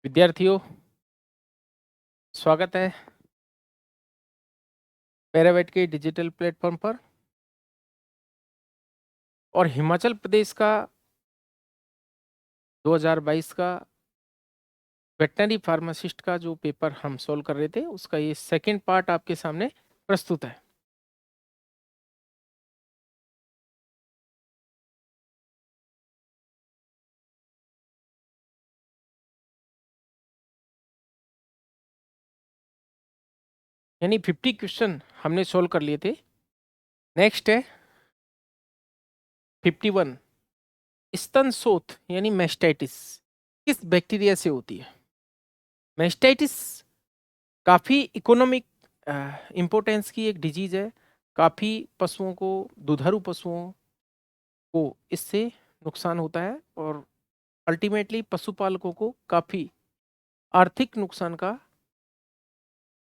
विद्यार्थियों, स्वागत है पैरावेट के डिजिटल प्लेटफॉर्म पर। और हिमाचल प्रदेश का 2022 का वेटनरी फार्मासिस्ट का जो पेपर हम सॉल्व कर रहे थे, उसका ये सेकंड पार्ट आपके सामने प्रस्तुत है। यानी 50 क्वेश्चन हमने सॉल्व कर लिए थे। नेक्स्ट है 51। स्तन शोथ यानी मेस्टाइटिस किस बैक्टीरिया से होती है? मेस्टाइटिस काफ़ी इकोनॉमिक इम्पोर्टेंस की एक डिजीज है। काफ़ी पशुओं को, दुधारू पशुओं को इससे नुकसान होता है और अल्टीमेटली पशुपालकों को काफ़ी आर्थिक नुकसान का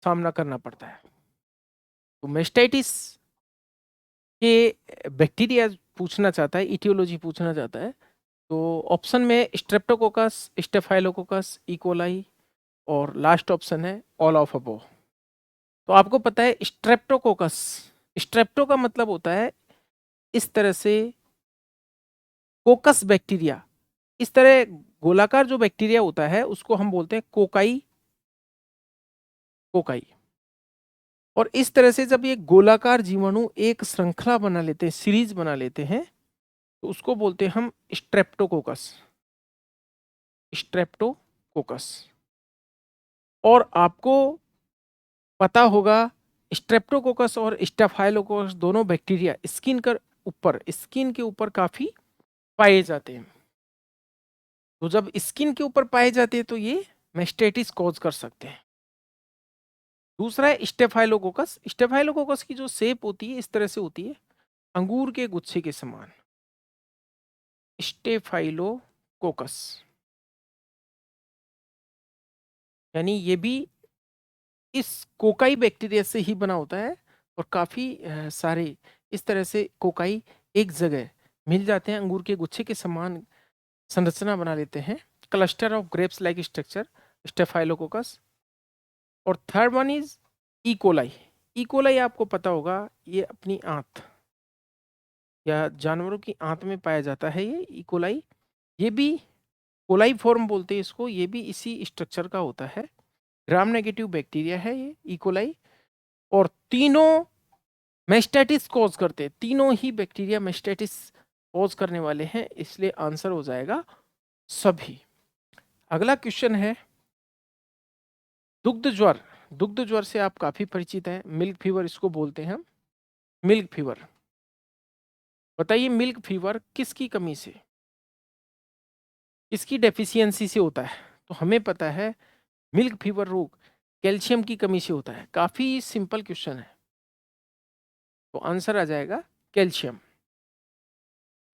सामना करना पड़ता है। तो मेस्टाइटिस के बैक्टीरिया पूछना चाहता है, इटियोलॉजी पूछना चाहता है। तो ऑप्शन में स्ट्रेप्टोकोकस, स्टेफाइलोकोकस, इकोलाई और लास्ट ऑप्शन है ऑल ऑफ अबोव। तो आपको पता है स्ट्रेप्टोकोकस, स्ट्रेप्टो का मतलब होता है इस तरह से कोकस बैक्टीरिया, इस तरह गोलाकार जो बैक्टीरिया होता है उसको हम बोलते हैं कोकाई। कोकाई। और इस तरह से जब ये गोलाकार जीवाणु एक श्रृंखला बना लेते हैं, सीरीज बना लेते हैं, तो उसको बोलते हैं हम स्ट्रेप्टोकोकस। स्ट्रेप्टोकोकस। और आपको पता होगा स्ट्रेप्टोकोकस और स्टेफाइलोकोकस दोनों बैक्टीरिया स्किन के ऊपर काफी पाए जाते हैं। तो जब स्किन के ऊपर पाए जाते हैं तो ये मेस्टाइटिस कॉज कर सकते हैं। दूसरा है स्टेफाइलोकोकस। स्टेफाइलोकोकस की जो शेप होती है इस तरह से होती है, अंगूर के गुच्छे के समान। स्टेफाइलोकोकस यानी ये भी इस कोकाई बैक्टीरिया से ही बना होता है। और काफी सारे इस तरह से कोकाई एक जगह मिल जाते हैं, अंगूर के गुच्छे के समान संरचना बना लेते हैं। Cluster of grapes like structure, staphylococcus. और third one is E coli. E coli आपको पता होगा, ये अपनी आंत या जानवरों की आंत में पाया जाता है ये इकोलाई। ये भी कोलाई फॉर्म बोलते हैं इसको, ये भी इसी स्ट्रक्चर का होता है। ग्राम नेगेटिव बैक्टीरिया है ये इकोलाई। और तीनों मेस्टाइटिस कॉज करते हैं, तीनों ही बैक्टीरिया मेस्टाइटिस कॉज करने वाले हैं, इसलिए आंसर हो जाएगा सभी। अगला क्वेश्चन है दुग्ध ज्वर। दुग्ध ज्वर से आप काफी परिचित हैं, मिल्क फीवर इसको बोलते हैं हम। मिल्क फीवर, बताइए मिल्क फीवर किसकी कमी से, किसकी डेफिशिएंसी से होता है? तो हमें पता है मिल्क फीवर रोग कैल्शियम की कमी से होता है। काफी सिंपल क्वेश्चन है, तो आंसर आ जाएगा कैल्शियम।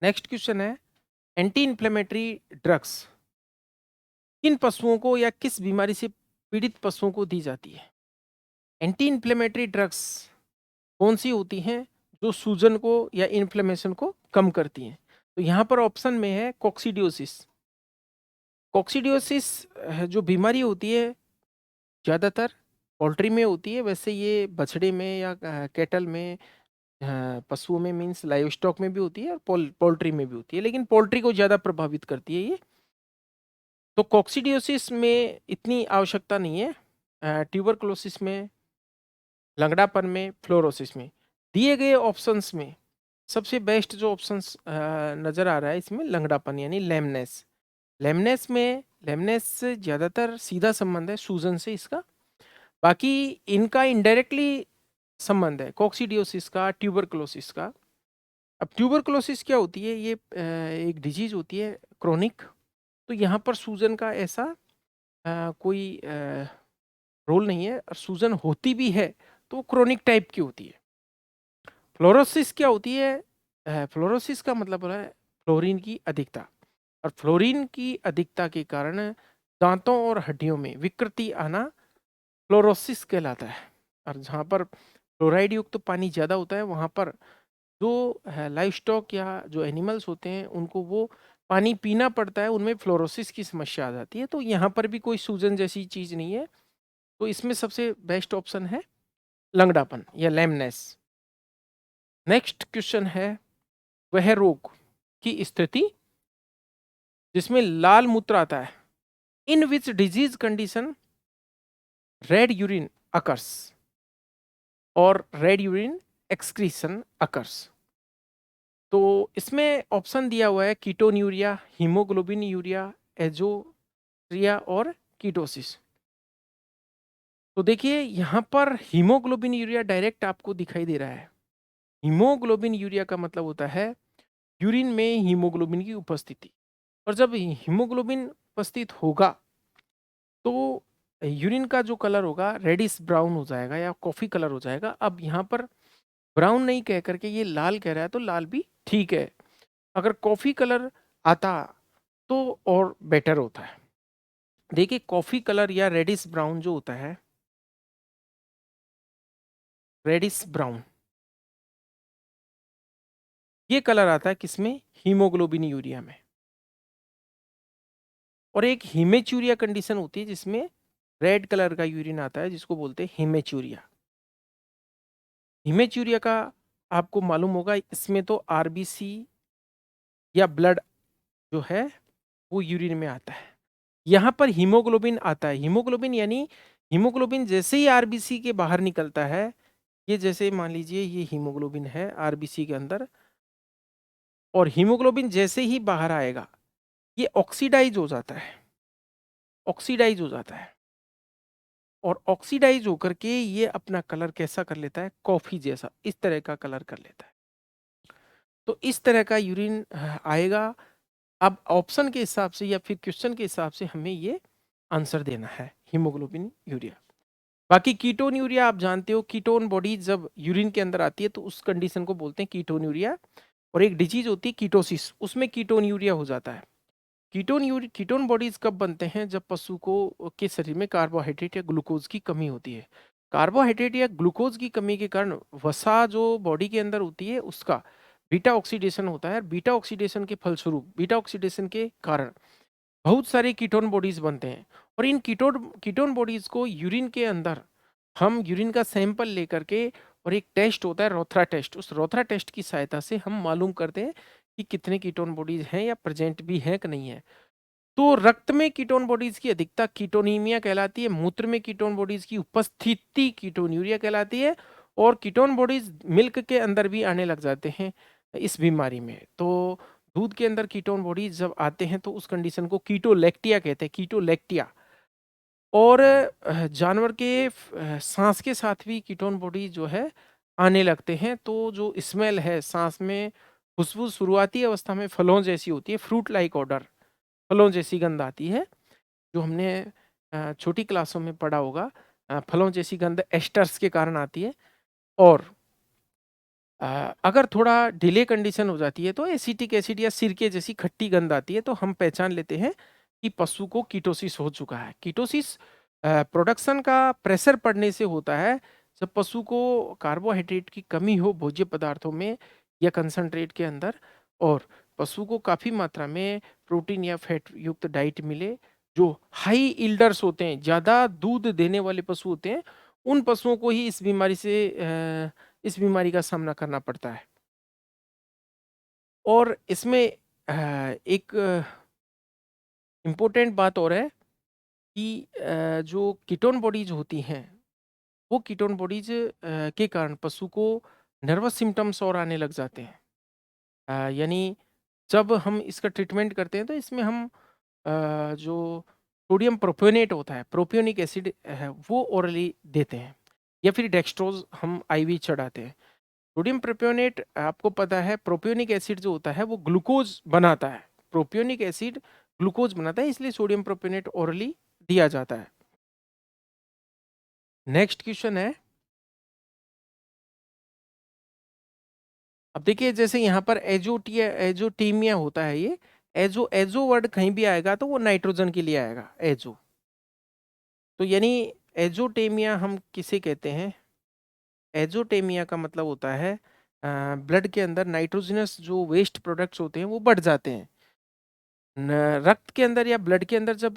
नेक्स्ट क्वेश्चन है एंटी इंफ्लेमेटरी ड्रग्स किन पशुओं को या किस बीमारी से पीड़ित पशुओं को दी जाती है? एंटी इंफ्लेमेटरी ड्रग्स कौन सी होती हैं जो सूजन को या इन्फ्लेमेशन को कम करती हैं? तो यहाँ पर ऑप्शन में है कोक्सीडियोसिस। कोक्सीडियोसिस जो बीमारी होती है ज़्यादातर पोल्ट्री में होती है। वैसे ये बछड़े में या कैटल में, पशुओं में मीन्स लाइव स्टॉक में भी होती है और पोल्ट्री में भी होती है, लेकिन पोल्ट्री को ज़्यादा प्रभावित करती है ये। तो कोक्सीडियोसिस में इतनी आवश्यकता नहीं है, ट्यूबरकुलोसिस में, लंगड़ापन में, फ्लोरोसिस में। दिए गए ऑप्शंस में सबसे बेस्ट जो ऑप्शंस नज़र आ रहा है इसमें लंगड़ापन यानी लेमनेस। लेमनेस से ज़्यादातर सीधा संबंध है सूजन से इसका, बाकी इनका इनडायरेक्टली संबंध है कोक्सीडियोसिस का, ट्यूबरकुलोसिस का। अब ट्यूबरकुलोसिस क्या होती है? ये एक डिजीज होती है क्रोनिक। तो यहाँ पर सूजन का ऐसा कोई रोल नहीं है, और सूजन होती भी है तो वो क्रोनिक टाइप की होती है। फ्लोरोसिस क्या होती है? फ्लोरोसिस का मतलब है फ्लोरीन की अधिकता, और फ्लोरीन की अधिकता के कारण दांतों और हड्डियों में विकृति आना फ्लोरोसिस कहलाता है। और जहाँ पर फ्लोराइड युक्त तो पानी ज़्यादा होता है, वहाँ पर जो लाइव स्टॉक या जो एनिमल्स होते हैं उनको वो पानी पीना पड़ता है, उनमें फ्लोरोसिस की समस्या आ जाती है। तो यहाँ पर भी कोई सूजन जैसी चीज़ नहीं है, तो इसमें सबसे बेस्ट ऑप्शन है लंगड़ापन या लैमनेस। नेक्स्ट क्वेश्चन है, वह रोग की स्थिति जिसमें लाल मूत्र आता है, in which disease condition red urine occurs और रेड यूरिन एक्सक्रीशन अकर्स। तो इसमें ऑप्शन दिया हुआ है कीटोन्यूरिया, हीमोग्लोबिन यूरिया, एजोरिया और कीटोसिस। तो देखिए यहाँ पर हीमोग्लोबिन यूरिया डायरेक्ट आपको दिखाई दे रहा है। हीमोग्लोबिन यूरिया का मतलब होता है यूरिन में हीमोग्लोबिन की उपस्थिति, और जब हीमोग्लोबिन उपस्थित होगा तो यूरिन का जो कलर होगा रेडिश ब्राउन हो जाएगा या कॉफी कलर हो जाएगा। अब यहाँ पर ब्राउन नहीं कह करके ये लाल कह रहा है, तो लाल भी ठीक है। अगर कॉफी कलर आता तो और बेटर होता है। देखिए कॉफी कलर या रेडिश ब्राउन जो होता है, रेडिश ब्राउन, ये कलर आता है किसमें? हीमोग्लोबिन यूरिया में। और एक हीमेचूरिया कंडीशन होती है जिसमें रेड कलर का यूरिन आता है, जिसको बोलते हैं हीमेचूरिया। हीमेचूरिया का आपको मालूम होगा, इसमें तो आरबीसी या ब्लड जो है वो यूरिन में आता है। यहाँ पर हीमोग्लोबिन आता है। हीमोग्लोबिन यानी हीमोग्लोबिन जैसे ही आरबीसी के बाहर निकलता है, ये जैसे मान लीजिए ये हीमोग्लोबिन है आरबीसी के अंदर, और हीमोग्लोबिन जैसे ही बाहर आएगा ये ऑक्सीडाइज हो जाता है, ऑक्सीडाइज हो जाता है। और ऑक्सीडाइज होकर के ये अपना कलर कैसा कर लेता है? कॉफी जैसा, इस तरह का कलर कर लेता है। तो इस तरह का यूरिन आएगा। अब ऑप्शन के हिसाब से या फिर क्वेश्चन के हिसाब से हमें ये आंसर देना है, हीमोग्लोबिन यूरिया। बाकी कीटोन यूरिया आप जानते हो, कीटोन बॉडी जब यूरिन के अंदर आती है तो उस कंडीशन को बोलते हैं कीटोन यूरिया। और एक डिजीज होती है कीटोसिस, उसमें कीटोन यूरिया हो जाता है। कीटोन बॉडीज कब बनते हैं? जब पशु को के शरीर में कार्बोहाइड्रेट या ग्लूकोज की कमी होती है। कार्बोहाइड्रेट या ग्लूकोज की कमी के कारण वसा जो बॉडी के अंदर होती है उसका बीटा ऑक्सीडेशन होता है। बीटा ऑक्सीडेशन के फलस्वरूप, बीटा ऑक्सीडेशन के कारण बहुत सारे कीटोन बॉडीज बनते हैं। और इन कीटोन बॉडीज को यूरिन के अंदर हम यूरिन का सैंपल लेकर के, और एक टेस्ट होता है रोथरा टेस्ट, उस रोथरा टेस्ट की सहायता से हम मालूम करते हैं कि कितने कीटोन बॉडीज हैं या प्रेजेंट भी हैं कि नहीं है। तो रक्त में कीटोन बॉडीज की अधिकता कीटोनीमिया कहलाती है। मूत्र में कीटोन बॉडीज की उपस्थिति कीटोन्यूरिया कहलाती है। और कीटोन बॉडीज मिल्क के अंदर भी आने लग जाते हैं इस बीमारी में। तो दूध के अंदर कीटोन बॉडीज जब आते हैं तो उस कंडीशन को कीटोलैक्टिया कहते हैं, कीटोलैक्टिया। और जानवर के सांस के साथ भी कीटोन बॉडी जो है आने लगते हैं। तो जो स्मेल है सांस में, खुशबू शुरुआती अवस्था में फलों जैसी होती है, फ्रूट लाइक ऑर्डर, फलों जैसी गंध आती है, जो हमने छोटी क्लासों में पढ़ा होगा। फलों जैसी गंध एस्टर्स के कारण आती है। और अगर थोड़ा डिले कंडीशन हो जाती है तो एसिटिक एसिड या सिरके जैसी खट्टी गंध आती है, तो हम पहचान लेते हैं कि पशु को कीटोसिस हो चुका है। कीटोसिस प्रोडक्शन का प्रेशर पड़ने से होता है जब पशु को कार्बोहाइड्रेट की कमी हो भोज्य पदार्थों में या कंसंट्रेट के अंदर, और पशु को काफ़ी मात्रा में प्रोटीन या फैट युक्त डाइट मिले। जो हाई इल्डर्स होते हैं, ज़्यादा दूध देने वाले पशु होते हैं, उन पशुओं को ही इस बीमारी का सामना करना पड़ता है। और इसमें एक इम्पोर्टेंट बात और है कि जो कीटोन बॉडीज होती हैं, वो कीटोन बॉडीज के कारण पशु को नर्वस सिम्टम्स और आने लग जाते हैं। यानी जब हम इसका ट्रीटमेंट करते हैं तो इसमें हम जो सोडियम प्रोपियोनेट होता है, प्रोपियोनिक एसिड है, वो ओरली देते हैं, या फिर डेक्सट्रोज हम आईवी चढ़ाते हैं। सोडियम प्रोपियोनेट आपको पता है, प्रोपियोनिक एसिड जो होता है वो ग्लूकोज बनाता है। प्रोपियोनिक एसिड ग्लूकोज बनाता है, इसलिए सोडियम प्रोपियोनेट ओरली दिया जाता है। नेक्स्ट क्वेश्चन है, अब देखिए जैसे यहाँ पर एजोटीमिया होता है, ये एजो एजो वर्ड कहीं भी आएगा तो वो नाइट्रोजन के लिए आएगा, एजो। तो यानी एजोटेमिया हम किसे कहते हैं? एजोटेमिया का मतलब होता है ब्लड के अंदर नाइट्रोजनस जो वेस्ट प्रोडक्ट्स होते हैं वो बढ़ जाते हैं। रक्त के अंदर या ब्लड के अंदर जब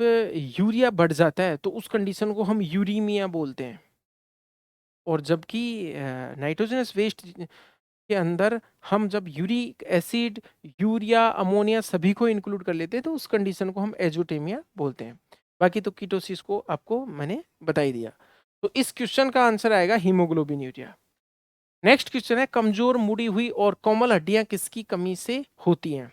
यूरिया बढ़ जाता है तो उस कंडीशन को हम यूरीमिया बोलते हैं। और जबकि नाइट्रोजनस वेस्ट के अंदर हम जब यूरिक एसिड, यूरिया, अमोनिया सभी को इंक्लूड कर लेते हैं तो उस कंडीशन को हम एजोटेमिया बोलते हैं। बाकी तो कीटोसिस को आपको मैंने बता ही दिया। तो इस क्वेश्चन का आंसर आएगा हीमोग्लोबिन यूरिया। नेक्स्ट क्वेश्चन है, कमजोर, मुड़ी हुई और कोमल हड्डियां किसकी कमी से होती हैं?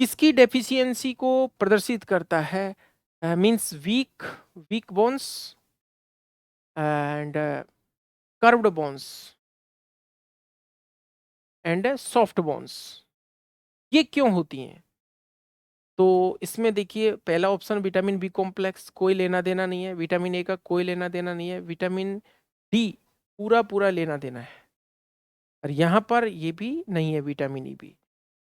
किसकी डेफिशिएंसी को प्रदर्शित करता है? Means weak weak bones and curved bones and soft bones, ये क्यों होती हैं? तो इसमें देखिए, पहला ऑप्शन विटामिन बी कॉम्प्लेक्स, कोई लेना देना नहीं है। विटामिन ए का कोई लेना देना नहीं है। विटामिन डी पूरा पूरा लेना देना है। और यहाँ पर ये भी नहीं है, विटामिन ई भी।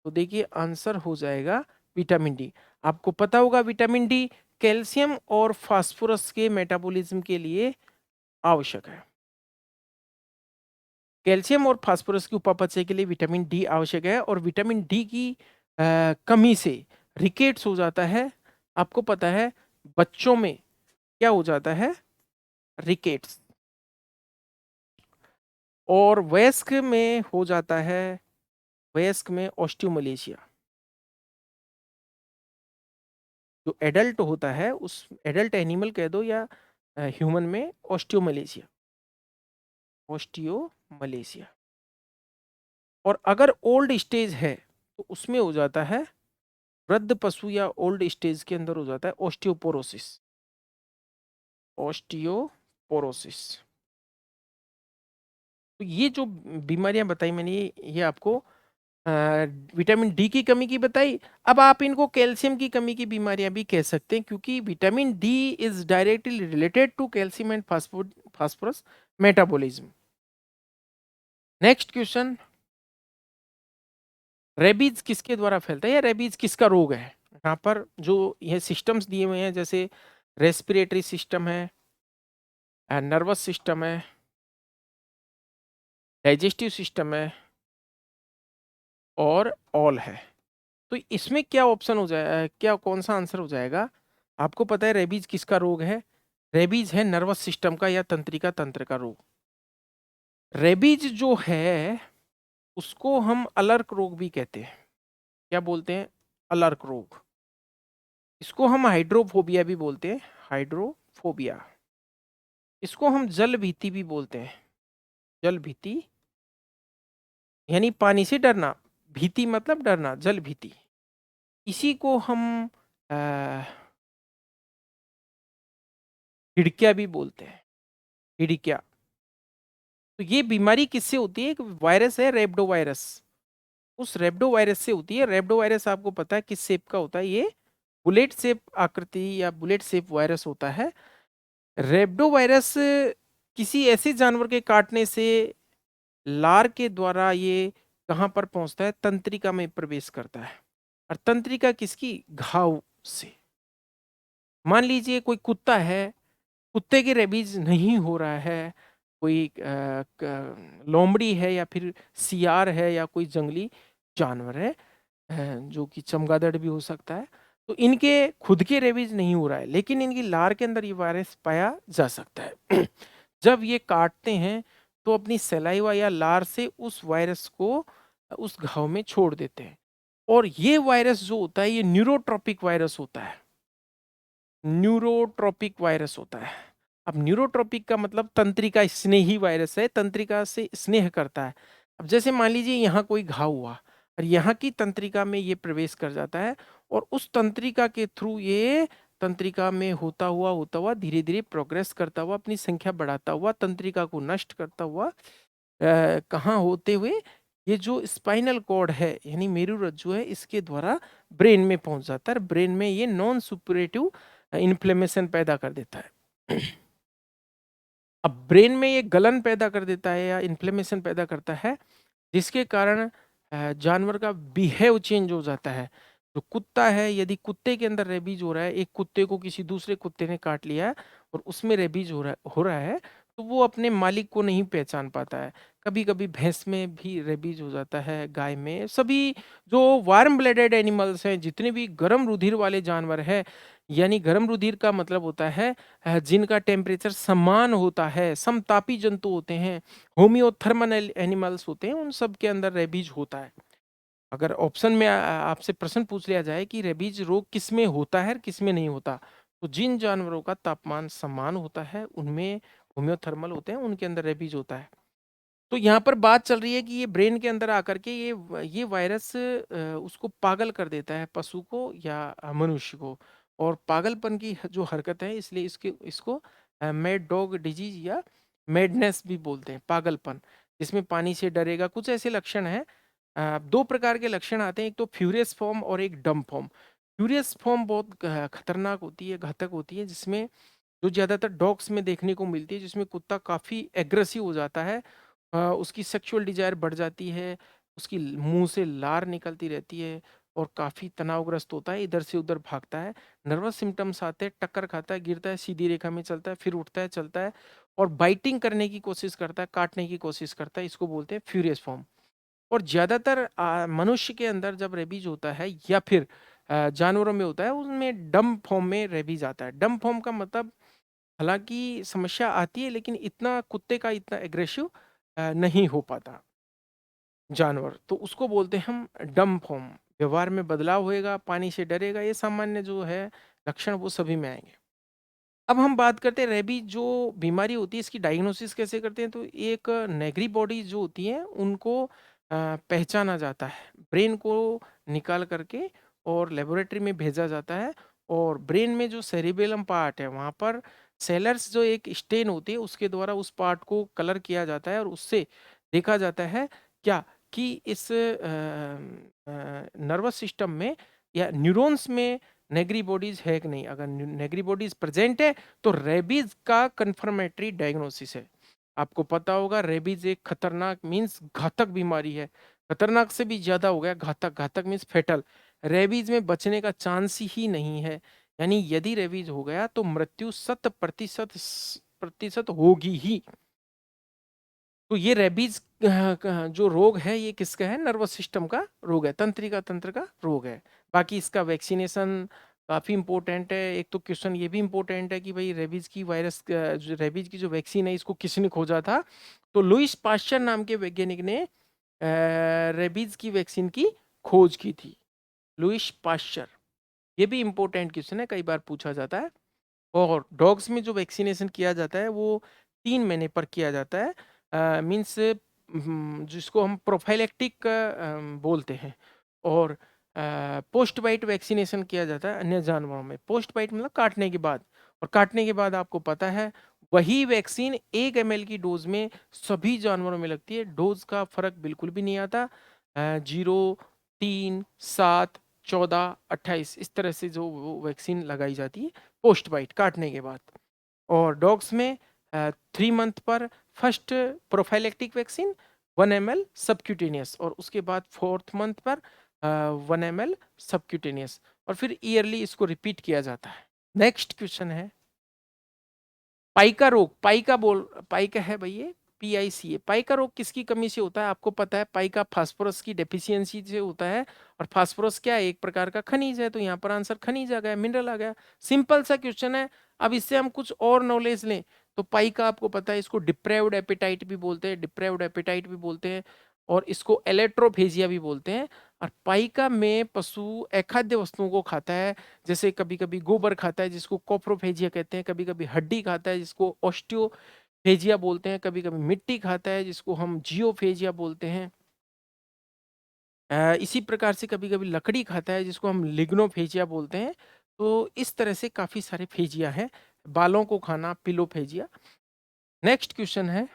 तो देखिए आंसर हो जाएगा विटामिन डी। आपको पता होगा विटामिन डी कैल्शियम और फास्फोरस के मेटाबॉलिज्म के लिए आवश्यक है। कैल्शियम और फास्फोरस की उपापचय के लिए विटामिन डी आवश्यक है। और विटामिन डी की कमी से रिकेट्स हो जाता है। आपको पता है बच्चों में क्या हो जाता है? रिकेट्स। और वयस्क में हो जाता है, वयस्क में ऑस्टियोमलेशिया। जो एडल्ट होता है उस एडल्ट एनिमल कह दो या ह्यूमन में ऑस्टियोमलेशिया, ऑस्टियोमलेशिया। और अगर ओल्ड स्टेज है तो उसमें हो जाता है, वृद्ध पशु या ओल्ड स्टेज के अंदर हो जाता है ऑस्टियोपोरोसिस, ऑस्टियोपोरोसिस। तो ये जो बीमारियां बताई मैंने, ये आपको विटामिन डी की कमी की बताई। अब आप इनको कैल्शियम की कमी की बीमारियां भी कह सकते हैं, क्योंकि vitamin D is directly related to calcium and phosphorus metabolism. Next question, rabies किसके द्वारा फैलता है या रेबीज किसका रोग है? यहाँ पर जो ये सिस्टम्स दिए हुए हैं, जैसे रेस्पिरेटरी सिस्टम है, नर्वस सिस्टम है, डाइजेस्टिव सिस्टम है और ऑल है। तो इसमें क्या ऑप्शन हो जाए, क्या कौन सा आंसर हो जाएगा? आपको पता है रेबीज किसका रोग है? रेबीज है नर्वस सिस्टम का या तंत्रिका तंत्र का रोग। रेबीज जो है उसको हम अलर्क रोग भी कहते हैं। क्या बोलते हैं? अलर्क रोग। इसको हम हाइड्रोफोबिया भी बोलते हैं, हाइड्रोफोबिया। इसको हम जल भीति भी बोलते हैं, जल भीति, यानी पानी से डरना। भीति मतलब डरना, जल भीति। इसी को हम हिड़किया भी बोलते हैं, हिड़किया। तो ये बीमारी किससे होती है? एक वायरस है रेब्डो वायरस, उस रेब्डो वायरस से होती है। रेब्डो वायरस आपको पता है किस शेप का होता है? ये बुलेट शेप आकृति या बुलेट शेप वायरस होता है। रेब्डो वायरस किसी ऐसे जानवर के काटने से लार के द्वारा ये कहाँ पर पहुंचता है? तंत्रिका में प्रवेश करता है। और तंत्रिका किसकी? घाव से। मान लीजिए कोई कुत्ता है, कुत्ते के रेबीज नहीं हो रहा है, कोई लोमड़ी है या फिर सियार है या कोई जंगली जानवर है, जो कि चमगादड़ भी हो सकता है, तो इनके खुद के रेबीज नहीं हो रहा है, लेकिन इनकी लार के अंदर ये वायरस पाया जा सकता है। जब ये काटते हैं तो अपनी सलाइवा या लार से उस वायरस को उस घाव में छोड़ देते हैं। और ये वायरस जो होता है ये न्यूरोट्रॉपिक वायरस होता है, न्यूरोट्रॉपिक वायरस होता है। अब न्यूरोट्रॉपिक का मतलब तंत्रिका स्नेही वायरस है, तंत्रिका से स्नेह करता है। अब जैसे मान लीजिए यहाँ कोई घाव हुआ और यहाँ की तंत्रिका में ये प्रवेश कर जाता है और उस तंत्रिका के थ्रू ये तंत्रिका में होता हुआ धीरे धीरे प्रोग्रेस करता हुआ, अपनी संख्या बढ़ाता हुआ, तंत्रिका को नष्ट करता हुआ कहाँ होते हुए, ये जो स्पाइनल कॉर्ड है यानी मेरुरज्जु है, इसके द्वारा ब्रेन में पहुंच जाता है। ब्रेन में ये नॉन सुपरेटिव इन्फ्लेमेशन पैदा कर देता है। अब ब्रेन में ये गलन पैदा कर देता है या इन्फ्लेमेशन पैदा करता है, जिसके कारण जानवर का बिहेव चेंज हो जाता है। जो कुत्ता है, यदि कुत्ते के अंदर रेबीज हो रहा है, एक कुत्ते को किसी दूसरे कुत्ते ने काट लिया है और उसमें रेबीज हो रहा है, तो वो अपने मालिक को नहीं पहचान पाता है। कभी-कभी भैंस में भी रेबीज़ हो जाता है, गाय में, सभी जो वार्म ब्लडेड एनिमल्स हैं, जितने भी गर्म रुधिर वाले जानवर हैं, यानी गर्म रुधिर का मतलब होता है जिनका टेम्परेचर समान होता है, समतापी जंतु होते हैं, होमियोथर्मल एनिमल्स होते हैं, उन सब के अंदर रेबीज़ होता है। अगर ऑप्शन में आपसे प्रश्न पूछ लिया जाए कि रेबीज रोग किसमें होता है और किसमें नहीं होता, तो जिन जानवरों का तापमान समान होता है उनमें होम्योथर्मल होते हैं, उनके अंदर रेबीज होता है। तो यहाँ पर बात चल रही है कि ये ब्रेन के अंदर आकर के ये वायरस उसको पागल कर देता है, पशु को या मनुष्य को। और पागलपन की जो हरकत है, इसलिए इसके इसको मैड डॉग डिजीज या मैडनेस भी बोलते हैं, पागलपन, जिसमें पानी से डरेगा, कुछ ऐसे लक्षण हैं। दो प्रकार के लक्षण आते हैं, एक तो फ्यूरियस फॉर्म और एक डम फॉर्म। फ्यूरियस फॉर्म बहुत खतरनाक होती है, घातक होती है, जिसमें जो ज़्यादातर डॉग्स में देखने को मिलती है, जिसमें कुत्ता काफ़ी एग्रेसिव हो जाता है, उसकी सेक्सुअल डिज़ायर बढ़ जाती है, उसकी मुँह से लार निकलती रहती है और काफ़ी तनावग्रस्त होता है, इधर से उधर भागता है, नर्वस सिम्पटम्स आते हैं, टक्कर खाता है, गिरता है, सीधी रेखा में चलता है, फिर उठता है, चलता है और बाइटिंग करने की कोशिश करता है, काटने की कोशिश करता है, इसको बोलते हैं फ्यूरियस फॉर्म। और ज़्यादातर मनुष्य के अंदर जब रेबीज़ होता है या फिर जानवरों में होता है, उनमें डंब फॉर्म में रेबीज़ आता है। डंब फॉर्म का मतलब, हालाँकि समस्या आती है लेकिन इतना कुत्ते का इतना एग्रेसिव नहीं हो पाता जानवर, तो उसको बोलते हैं हम डंब फॉर्म। व्यवहार में बदलाव होएगा, पानी से डरेगा, ये सामान्य जो है लक्षण वो सभी में आएँगे। अब हम बात करते हैं रेबीज जो बीमारी होती है, इसकी डायग्नोसिस कैसे करते हैं, तो एक नेगरी बॉडीज जो होती हैं उनको पहचाना जाता है, ब्रेन को निकाल करके और लेबोरेटरी में भेजा जाता है। और ब्रेन में जो सेरिबेलम पार्ट है वहाँ पर सेलर्स जो एक स्टेन होती है उसके द्वारा उस पार्ट को कलर किया जाता है और उससे देखा जाता है क्या कि इस नर्वस सिस्टम में या न्यूरॉन्स में नेगरी बॉडीज है कि नहीं। अगर नेगरी बॉडीज प्रेजेंट है तो रेबीज का कंफर्मेटरी डायग्नोसिस है। आपको पता होगा रेबीज एक खतरनाक मींस घातक बीमारी है, खतरनाक से भी ज्यादा हो गया घातक, घातक मींस फेटल। रेबीज में बचने का चांस ही नहीं है, यानी यदि रेबीज हो गया तो मृत्यु 100% प्रतिशत होगी ही। तो ये रेबीज जो रोग है ये किसका है, नर्वस सिस्टम का रोग है, तंत्रिका तंत्र का रोग है। बाकी इसका वैक्सीनेशन काफी इंपॉर्टेंट है। एक तो क्वेश्चन ये भी इंपॉर्टेंट है कि भाई रेबीज की वायरस जो रेबीज की जो वैक्सीन है इसको किसने खोजा था, तो लुइस पाश्चर नाम के वैज्ञानिक ने रेबीज की वैक्सीन की खोज की थी, लुइस पाश्चर। ये भी इंपॉर्टेंट क्वेश्चन है, कई बार पूछा जाता है। और डॉग्स में जो वैक्सीनेशन किया जाता है वो 3 महीने पर किया जाता है, मीन्स जिसको हम प्रोफाइलेक्टिक बोलते हैं। और पोस्ट बाइट वैक्सीनेशन किया जाता है अन्य जानवरों में। पोस्ट बाइट मतलब काटने के बाद, और काटने के बाद आपको पता है वही वैक्सीन 1 ml की डोज में सभी जानवरों में लगती है, डोज का फर्क बिल्कुल भी नहीं आता। 0, 3, 7, 14, 28 इस तरह से जो वो वैक्सीन लगाई जाती है पोस्ट बाइट काटने के बाद। और डॉग्स में 3 मंथ पर first prophylactic vaccine 1 ml subcutaneous, और उसके बाद 4th मंथ पर 1 ml सबक्यूटेनियस, और फिर ईयरली इसको रिपीट किया जाता है। नेक्स्ट क्वेश्चन है पाइका रोग। पाइका है भाई, ये PICA। पाइका रोग किसकी कमी से होता है, आपको पता है पाइका फास्फोरस की डेफिशिएंसी से होता है। और फास्फोरस क्या है, एक प्रकार का खनिज है, तो यहाँ पर आंसर खनिज आ गया, मिनरल आ गया। सिंपल सा क्वेश्चन है। अब इससे हम कुछ और नॉलेज लें तो पाइका आपको पता है इसको डिप्रेव्ड एपेटाइट भी बोलते हैं, डिप्रेव्ड एपेटाइट भी बोलते हैं, और इसको एलेट्रोफेजिया भी बोलते हैं। और पाइका में पशु अखाद्य वस्तुओं को खाता है, जैसे कभी कभी गोबर खाता है जिसको कोप्रोफेजिया कहते हैं, कभी कभी हड्डी खाता है जिसको ऑस्टियोफेजिया बोलते हैं, कभी कभी मिट्टी खाता है जिसको हम जियोफेजिया बोलते हैं। इसी प्रकार से कभी कभी लकड़ी खाता है जिसको हम लिग्नोफेजिया बोलते हैं। तो इस तरह से काफी सारे फेजिया हैं, बालों को खाना पिलोफेजिया। नेक्स्ट क्वेश्चन है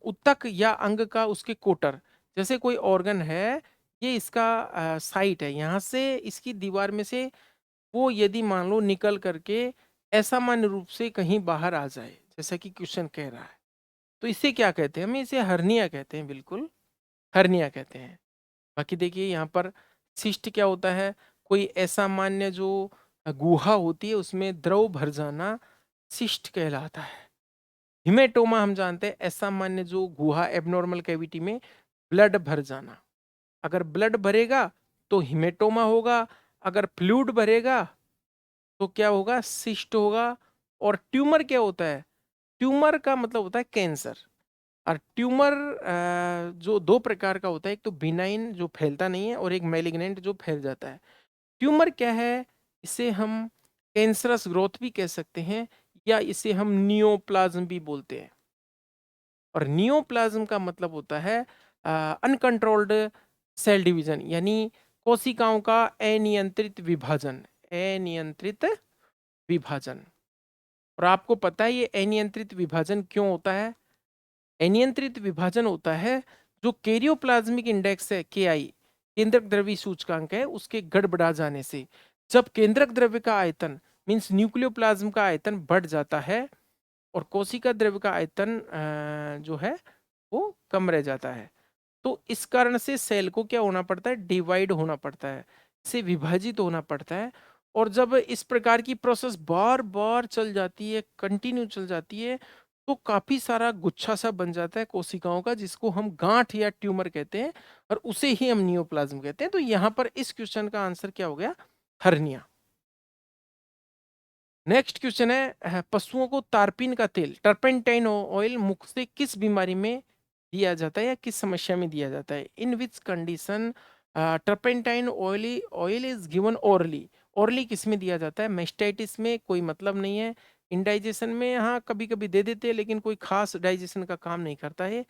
उत्तक या अंग का उसके कोटर, जैसे कोई ऑर्गन है, ये इसका साइट है, यहाँ से इसकी दीवार में से वो यदि मान लो निकल करके असामान्य रूप से कहीं बाहर आ जाए, जैसा कि क्वेश्चन कह रहा है, तो इसे क्या कहते हैं, हम इसे हर्निया कहते हैं, बिल्कुल हर्निया कहते हैं। बाकी देखिए यहाँ पर सिस्ट क्या होता है, कोई असामान्य जो गुहा होती है उसमें द्रव भर जाना, सिस्ट कहलाता है। हिमेटोमा हम जानते हैं असामान्य जो गुहा एबनॉर्मल कैविटी में ब्लड भर जाना। अगर ब्लड भरेगा तो हिमेटोमा होगा, अगर फ्लूइड भरेगा तो क्या होगा, सिस्ट होगा। और ट्यूमर क्या होता है, ट्यूमर का मतलब होता है कैंसर। और ट्यूमर जो दो प्रकार का होता है, एक तो बिनाइन जो फैलता नहीं है और एक मैलिग्नेंट जो फैल जाता है। ट्यूमर क्या है, इसे हम कैंसरस ग्रोथ भी कह सकते हैं या इसे हम नियोप्लाज्म भी बोलते हैं। और नियोप्लाज्म का मतलब होता है अनकंट्रोल्ड सेल डिवीजन, यानी कोशिकाओं का अनियंत्रित विभाजन। अनियंत्रित विभाजन। और आपको पता है ये अनियंत्रित विभाजन क्यों होता है? अनियंत्रित विभाजन होता है जो कैरियोप्लाज्मिक इंडेक्स है KI, केंद्रक द्रव्य सूचकांक है, उसके गड़बड़ा जाने से। जब केंद्रक द्रव्य का आयतन मींस न्यूक्लियोप्लाज्म का आयतन बढ़ जाता है और कोशिका द्रव्य का आयतन जो है वो कम रह जाता है, तो इस कारण से सेल को क्या होना पड़ता है, डिवाइड होना पड़ता है, से विभाजित होना पड़ता है। और जब इस प्रकार की प्रोसेस बार बार चल जाती है, कंटिन्यू चल जाती है, तो काफी सारा गुच्छा सा बन जाता है कोशिकाओं का, जिसको हम गांठ या ट्यूमर कहते हैं, और उसे ही हम नियोप्लाज्म कहते हैं। तो यहाँ पर इस क्वेश्चन का आंसर क्या हो गया, हर्निया। नेक्स्ट क्वेश्चन है पशुओं को तारपीन का तेल टर्पेंटाइन ऑयल मुख से किस बीमारी में दिया जाता है या किस समस्या में दिया जाता है? In which condition turpentine oil is given orally. Orally किस में दिया जाता है? मेस्टाइटिस में, कोई मतलब नहीं है। इंडाइजेशन में हाँ कभी कभी दे देते हैं, लेकिन कोई खास डाइजेशन का काम नहीं करता है।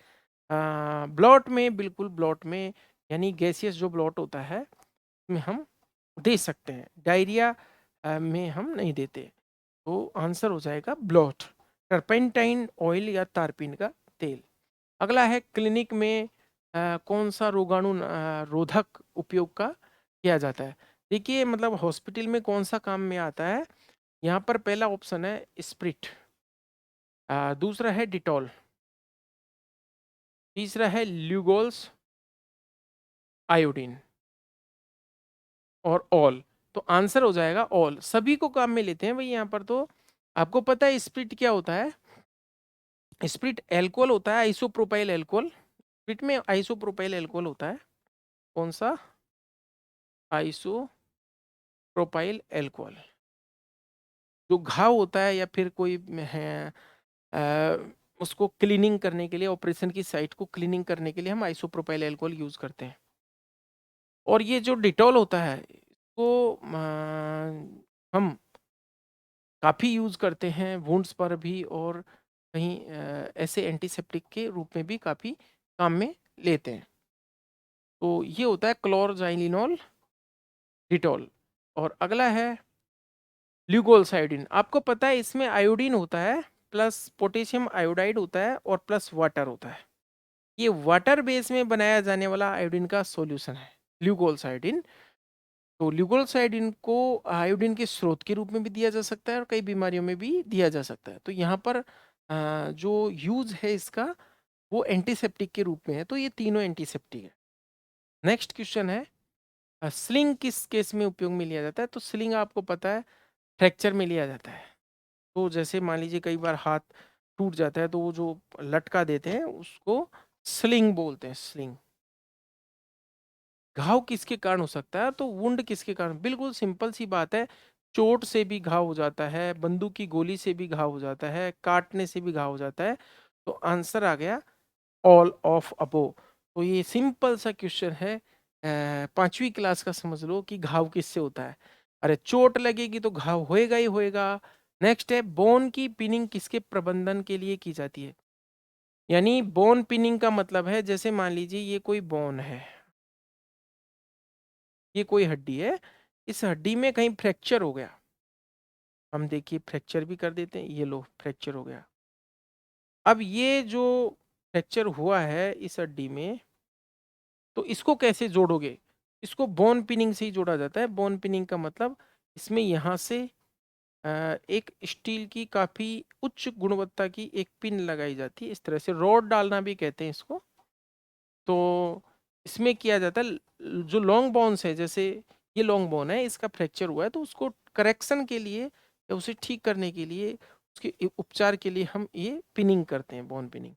ब्लॉट में, बिल्कुल ब्लॉट में, यानी गैसियस जो ब्लॉट होता है में हम दे सकते हैं, डायरिया में हम नहीं देते। तो आंसर हो जाएगा ब्लॉट, टर्पेंटाइन ऑयल या तारपीन का तेल। अगला है क्लिनिक में कौन सा रोगाणु रोधक उपयोग का किया जाता है? देखिए मतलब हॉस्पिटल में कौन सा काम में आता है, यहाँ पर पहला ऑप्शन है स्प्रिट, दूसरा है डिटॉल, तीसरा है ल्यूगोल्स आयोडीन, और ऑल। तो आंसर हो जाएगा ऑल, सभी को काम में लेते हैं भाई यहाँ पर। तो आपको पता है स्प्रिट क्या होता है? स्प्रिट एल्कोहल होता है, आइसोप्रोपाइल एल्कोहल। स्प्रिट में आइसोप्रोपाइल एल्कोहल होता है। कौन सा? Isopropyl alcohol. जो घाव होता है या फिर कोई है उसको क्लीनिंग करने के लिए, ऑपरेशन की साइट को क्लीनिंग करने के लिए हम आइसोप्रोपाइल एल्कोहल यूज करते हैं। और ये जो डिटॉल होता है इसको हम काफ़ी यूज़ करते हैं वुंड्स पर भी, और कहीं ऐसे एंटीसेप्टिक के रूप में भी काफ़ी काम में लेते हैं। तो ये होता है क्लोरजाइलिनॉल डिटॉल। और अगला है ल्यूगोल्स आयोडीन। आपको पता है इसमें आयोडीन होता है, प्लस पोटेशियम आयोडाइड होता है, और प्लस वाटर होता है। ये वाटर बेस में बनाया जाने वाला आयोडीन का सॉल्यूशन है ल्यूगोल्स आयोडीन। तो ल्यूगोल्स आयोडीन को आयोडीन के स्रोत के रूप में भी दिया जा सकता है और कई बीमारियों में भी दिया जा सकता है। तो यहाँ पर जो यूज है इसका वो एंटीसेप्टिक के रूप में है। तो ये तीनों एंटीसेप्टिक है। नेक्स्ट क्वेश्चन है स्लिंग किस केस में उपयोग में लिया जाता है? तो स्लिंग आपको पता है फ्रैक्चर में लिया जाता है। तो जैसे मान लीजिए कई बार हाथ टूट जाता है, तो वो जो लटका देते हैं उसको स्लिंग बोलते हैं, स्लिंग। घाव किसके कारण हो सकता है? तो वुंड किसके कारण? बिल्कुल सिंपल सी बात है, चोट से भी घाव हो जाता है, बंदूक की गोली से भी घाव हो जाता है, काटने से भी घाव हो जाता है। तो आंसर आ गया ऑल ऑफ अबो। तो ये सिंपल सा क्वेश्चन है, 5वीं क्लास का, समझ लो कि घाव किससे होता है। अरे चोट लगेगी तो घाव होएगा ही होएगा। नेक्स्ट है बोन की पिनिंग किसके प्रबंधन के लिए की जाती है? यानी बोन पिनिंग का मतलब है, जैसे मान लीजिए ये कोई बोन है, ये कोई हड्डी है, इस हड्डी में कहीं फ्रैक्चर हो गया, हम देखिए फ्रैक्चर भी कर देते हैं, ये लो फ्रैक्चर हो गया। अब ये जो फ्रैक्चर हुआ है इस हड्डी में, तो इसको कैसे जोड़ोगे? इसको बोन पिनिंग से ही जोड़ा जाता है। बोन पिनिंग का मतलब इसमें यहाँ से एक स्टील की काफी उच्च गुणवत्ता की एक पिन लगाई जाती है, इस तरह से रॉड डालना भी कहते हैं इसको। तो इसमें किया जाता है, जो लॉन्ग बोन्स है, जैसे ये लॉन्ग बोन है, इसका फ्रैक्चर हुआ है, तो उसको करेक्शन के लिए या उसे ठीक करने के लिए उसके उपचार के लिए हम ये पिनिंग करते हैं, बोन पिनिंग।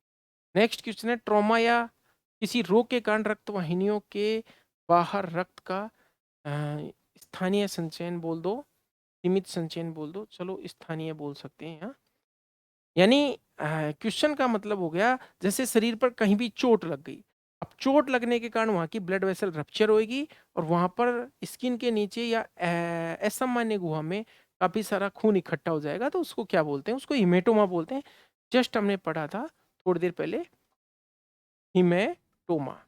नेक्स्ट क्वेश्चन है, ट्रॉमा या किसी रोग के कारण रक्त वाहिनियों के बाहर रक्त का स्थानीय संचयन बोल दो, सीमित संचयन बोल दो, चलो स्थानीय बोल सकते हैं यहाँ। यानी क्वेश्चन का मतलब हो गया जैसे शरीर पर कहीं भी चोट लग गई, अब चोट लगने के कारण वहां की ब्लड वेसल रप्चर होगी और वहां पर स्किन के नीचे या असामान्य गुहा में काफी सारा खून इकट्ठा हो जाएगा, तो उसको क्या बोलते हैं, उसको हिमेटोमा बोलते हैं। जस्ट हमने पढ़ा था थोड़ी देर पहले, हिमेटोमा।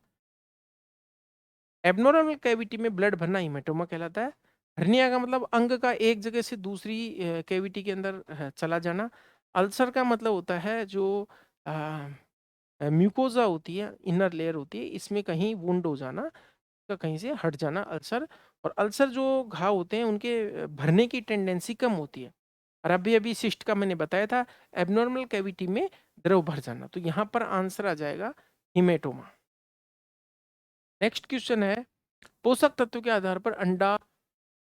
एबनॉर्मल कैविटी में ब्लड भरना हिमेटोमा कहलाता है। हर्निया का मतलब अंग का एक जगह से दूसरी कैविटी के अंदर चला जाना। अल्सर का मतलब होता है जो म्यूकोजा होती है, इनर लेयर होती है, इसमें कहीं वुंड हो जाना, का कहीं से हट जाना अल्सर। और अल्सर जो घाव होते हैं उनके भरने की टेंडेंसी कम होती है। और अभी अभी सिस्ट का मैंने बताया था, एबनॉर्मल कैविटी में द्रव भर जाना, तो यहाँ पर आंसर आ जाएगा हिमेटोमा। नेक्स्ट क्वेश्चन है, पोषक तत्व के आधार पर अंडा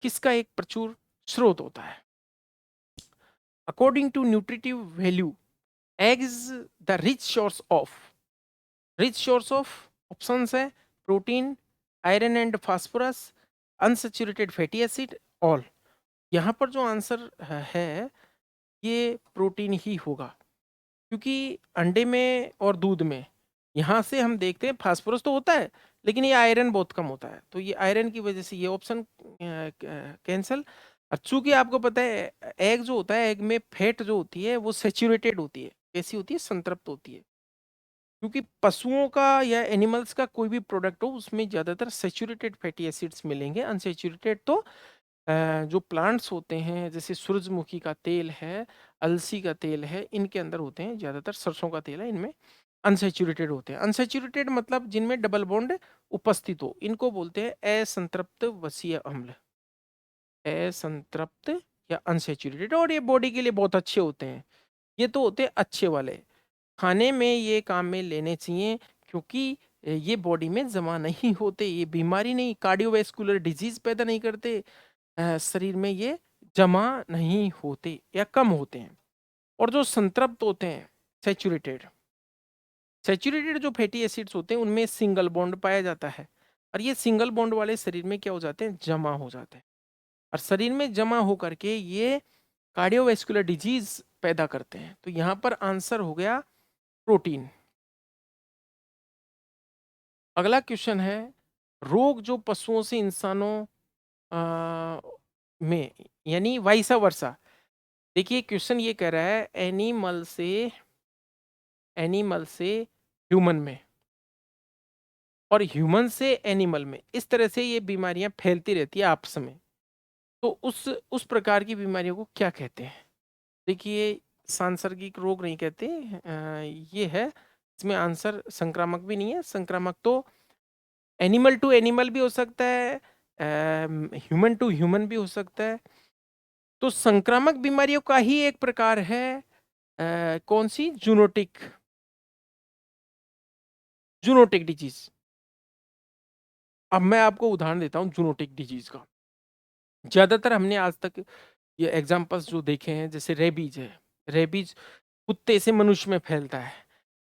किसका एक प्रचुर स्रोत होता है? According to nutritive value, egg is the rich source of options है protein, iron and phosphorus, unsaturated fatty acid, all. यहाँ पर जो आंसर है ये प्रोटीन ही होगा, क्योंकि अंडे में और दूध में यहाँ से हम देखते हैं फास्फोरस तो होता है लेकिन ये आयरन बहुत कम होता है, तो ये आयरन की वजह से ये ऑप्शन कैंसल। और चूंकि आपको पता है एग जो होता है, एग में फैट जो होती है वो सेचुरेटेड होती है, कैसी होती है, संतृप्त होती है। क्योंकि पशुओं का या एनिमल्स का कोई भी प्रोडक्ट हो उसमें ज़्यादातर सेचुरेटेड फैटी एसिड्स मिलेंगे, अनसेचुरेटेड तो जो प्लांट्स होते हैं जैसे सूरजमुखी का तेल है, अलसी का तेल है, इनके अंदर होते हैं, ज़्यादातर सरसों का तेल है, इनमें अनसेचुरेटेड होते हैं। अनसेचुरेटेड मतलब जिनमें डबल बॉन्ड उपस्थित हो, इनको बोलते हैं असंतृप्त वसीय अम्ल, असंतृप्त या अनसेचुरेटेड। और ये बॉडी के लिए बहुत अच्छे होते हैं, ये तो होते हैं अच्छे वाले, खाने में ये काम में लेने चाहिए, क्योंकि ये बॉडी में जमा नहीं होते, ये बीमारी नहीं, कार्डियोवैस्कुलर डिजीज पैदा नहीं करते, शरीर में ये जमा नहीं होते या कम होते हैं। और जो संतृप्त होते हैं, सेचुरेटेड सेचुरेटेड जो फैटी एसिड्स होते हैं उनमें सिंगल बॉन्ड पाया जाता है, और ये सिंगल बॉन्ड वाले शरीर में क्या हो जाते हैं, जमा हो जाते हैं, और शरीर में जमा होकर के ये कार्डियोवैस्कुलर डिजीज पैदा करते हैं। तो यहाँ पर आंसर हो गया प्रोटीन। अगला क्वेश्चन है, रोग जो पशुओं से इंसानों में, यानी वाइसा वर्सा। देखिए क्वेश्चन ये कह रहा है एनिमल से ह्यूमन में और ह्यूमन से एनिमल में, इस तरह से ये बीमारियां फैलती रहती है आपस में, तो उस प्रकार की बीमारियों को क्या कहते हैं? देखिए सांसर्गिक रोग नहीं कहते, ये है, इसमें आंसर संक्रामक भी नहीं है। संक्रामक तो एनिमल टू एनिमल भी हो सकता है, ह्यूमन टू ह्यूमन भी हो सकता है। तो संक्रामक बीमारियों का ही एक प्रकार है, कौन सी, जूनोटिक डिजीज। अब मैं आपको उदाहरण देता हूँ जूनोटिक डिजीज का। ज्यादातर हमने आज तक ये एग्जांपल्स जो देखे हैं, जैसे रेबीज है, रेबीज कुत्ते से मनुष्य में फैलता है।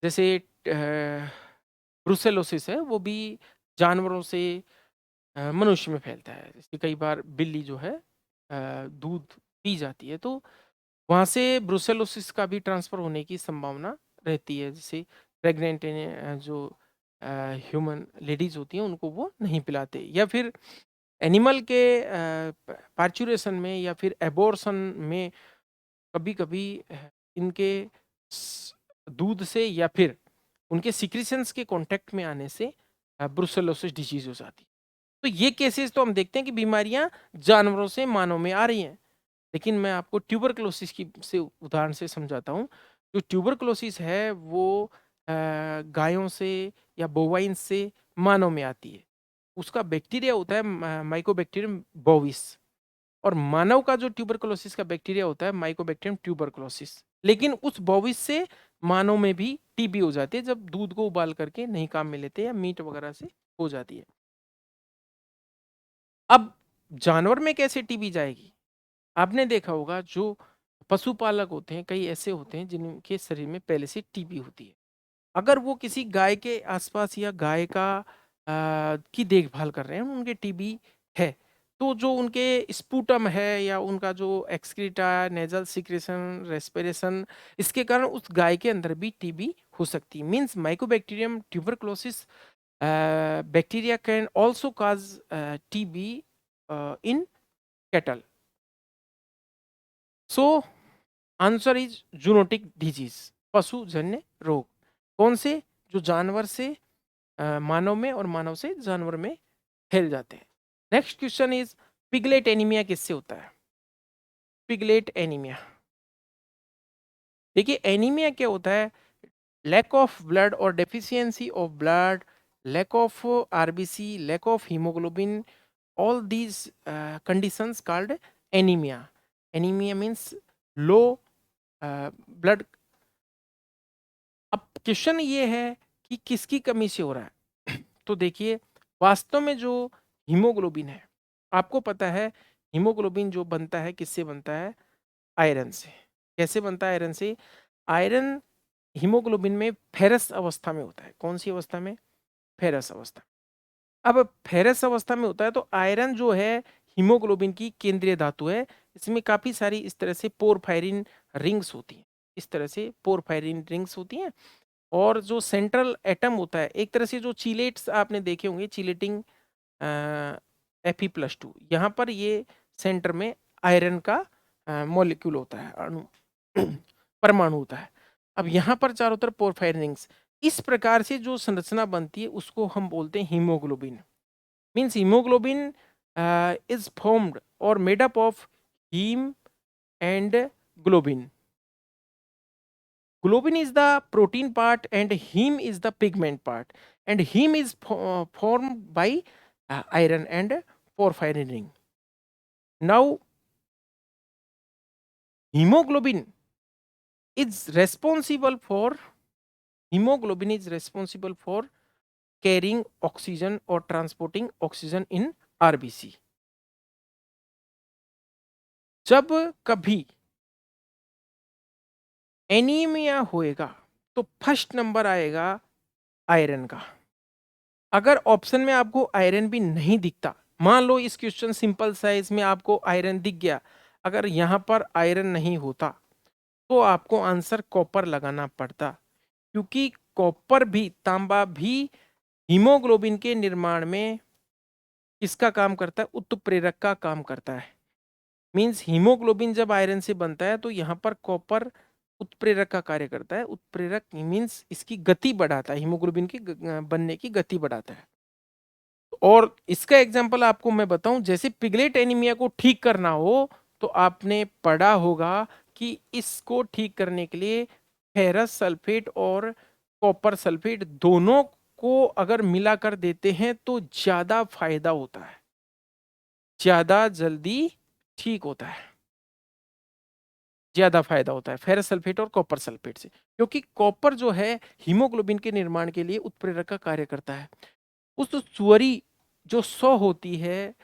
जैसे ब्रुसेलोसिस है, वो भी जानवरों से मनुष्य में फैलता है। जैसे कई बार बिल्ली जो है दूध पी जाती है, तो वहाँ से ब्रुसेलोसिस का भी ट्रांसफर होने की संभावना रहती है। जैसे प्रेग्नेंट जो ह्यूमन लेडीज होती हैं उनको वो नहीं पिलाते, या फिर एनिमल के पार्चुरेशन में या फिर एबॉर्शन में कभी कभी इनके दूध से या फिर उनके सिक्रीशंस के कांटेक्ट में आने से ब्रुसेलोसिस डिजीज हो जाती है। तो ये केसेस तो हम देखते हैं कि बीमारियां जानवरों से मानव में आ रही हैं, लेकिन मैं आपको ट्यूबरक्लोसिस की से उदाहरण से समझाता हूँ। जो ट्यूबरक्लोसिस है वो गायों से या बोवाइन से मानव में आती है। उसका बैक्टीरिया होता है माइकोबैक्टीरियम बोविस, और मानव का जो ट्यूबरक्लोसिस का बैक्टीरिया होता है माइकोबैक्टीरियम ट्यूबरक्लोसिस। लेकिन उस बोविस से मानव में भी टीबी हो जाती है जब दूध को उबाल करके नहीं काम में लेते या मीट वगैरह से हो जाती है। अब जानवर में कैसे टीबी जाएगी? आपने देखा होगा जो पशुपालक होते हैं, कई ऐसे होते हैं जिनके शरीर में पहले से टीबी होती है। अगर वो किसी गाय के आसपास या गाय का की देखभाल कर रहे हैं, उनके टीबी है, तो जो उनके स्पूटम है या उनका जो एक्सक्रीटा, नेजल सीक्रेशन, रेस्पिरेशन, इसके कारण उस गाय के अंदर भी टीबी हो सकती है। Means mycobacterium tuberculosis bacteria can also cause TB in cattle. So answer is zoonotic disease, पशुजन्य रोग। कौन से? जो जानवर से मानव में और मानव से जानवर में फैल जाते हैं। Next question is piglet anaemia किससे होता है? पिगलेट एनीमिया, देखिए एनीमिया क्या होता है? लैक ऑफ ब्लड और deficiency of blood, lack of RBC, lack of haemoglobin, all these conditions called anemia. Anemia means low blood. अब क्वेश्चन ये है कि किसकी कमी से हो रहा है? तो देखिए वास्तव में जो हीमोग्लोबिन है, आपको पता है हीमोग्लोबिन जो बनता है किससे बनता है? आयरन से। कैसे बनता है आयरन से? आयरन हीमोग्लोबिन में फेरस अवस्था में होता है। कौन सी अवस्था में? फेरस अवस्था। अब फेरस अवस्था में होता है तो आयरन जो है हीमोग्लोबिन की केंद्रीय धातु है। इसमें काफी सारी इस तरह से पोरफायरिन रिंग्स होती हैं, इस तरह से पोरफायरिन रिंग्स होती हैं। और जो सेंट्रल एटम होता है, एक तरह से जो चीलेट्स आपने देखे होंगे, चीलेटिंग Fe+2, यहाँ पर ये सेंटर में आयरन का मॉलिक्यूल होता है, अणु परमाणु होता है। अब यहाँ पर चारों तरफ पोरफायरिन रिंग्स, इस प्रकार से जो संरचना बनती है उसको हम बोलते हैं haemoglobin. Means haemoglobin is formed or made up of heme and globin. Globin is the protein part and heme is the pigment part, and heme is formed by iron and porphyrin ring. Now hemoglobin is responsible for carrying oxygen or transporting oxygen in RBC. जब कभी anaemia होएगा तो first number आएगा iron का। अगर option में आपको iron भी नहीं दिखता, मान लो इस क्वेश्चन सिंपल सा है, इसमें आपको आयरन दिख गया, अगर यहाँ पर आयरन नहीं होता तो आपको आंसर कॉपर लगाना पड़ता, क्योंकि कॉपर भी, तांबा भी हीमोग्लोबिन के निर्माण में किसका काम करता है? उत्प्रेरक का काम करता है। मीन्स हीमोग्लोबिन जब आयरन से बनता है तो यहाँ पर कॉपर उत्प्रेरक का कार्य करता है। उत्प्रेरक मीन्स इसकी गति बढ़ाता है, हीमोग्लोबिन की बनने की गति बढ़ाता है। और इसका एग्जांपल आपको मैं बताऊं, जैसे पिगलेट एनीमिया को ठीक करना हो तो आपने पढ़ा होगा कि इसको ठीक करने के लिए फेरस सल्फेट और कॉपर सल्फेट दोनों को अगर मिला कर देते हैं तो ज्यादा फायदा होता है, ज्यादा जल्दी ठीक होता है, ज्यादा फायदा होता है फेरस सल्फेट और कॉपर सल्फेट से, क्योंकि कॉपर जो है हीमोग्लोबिन के निर्माण के लिए उत्प्रेरक का कार्य करता है। उस सुअरी जो सौ होती है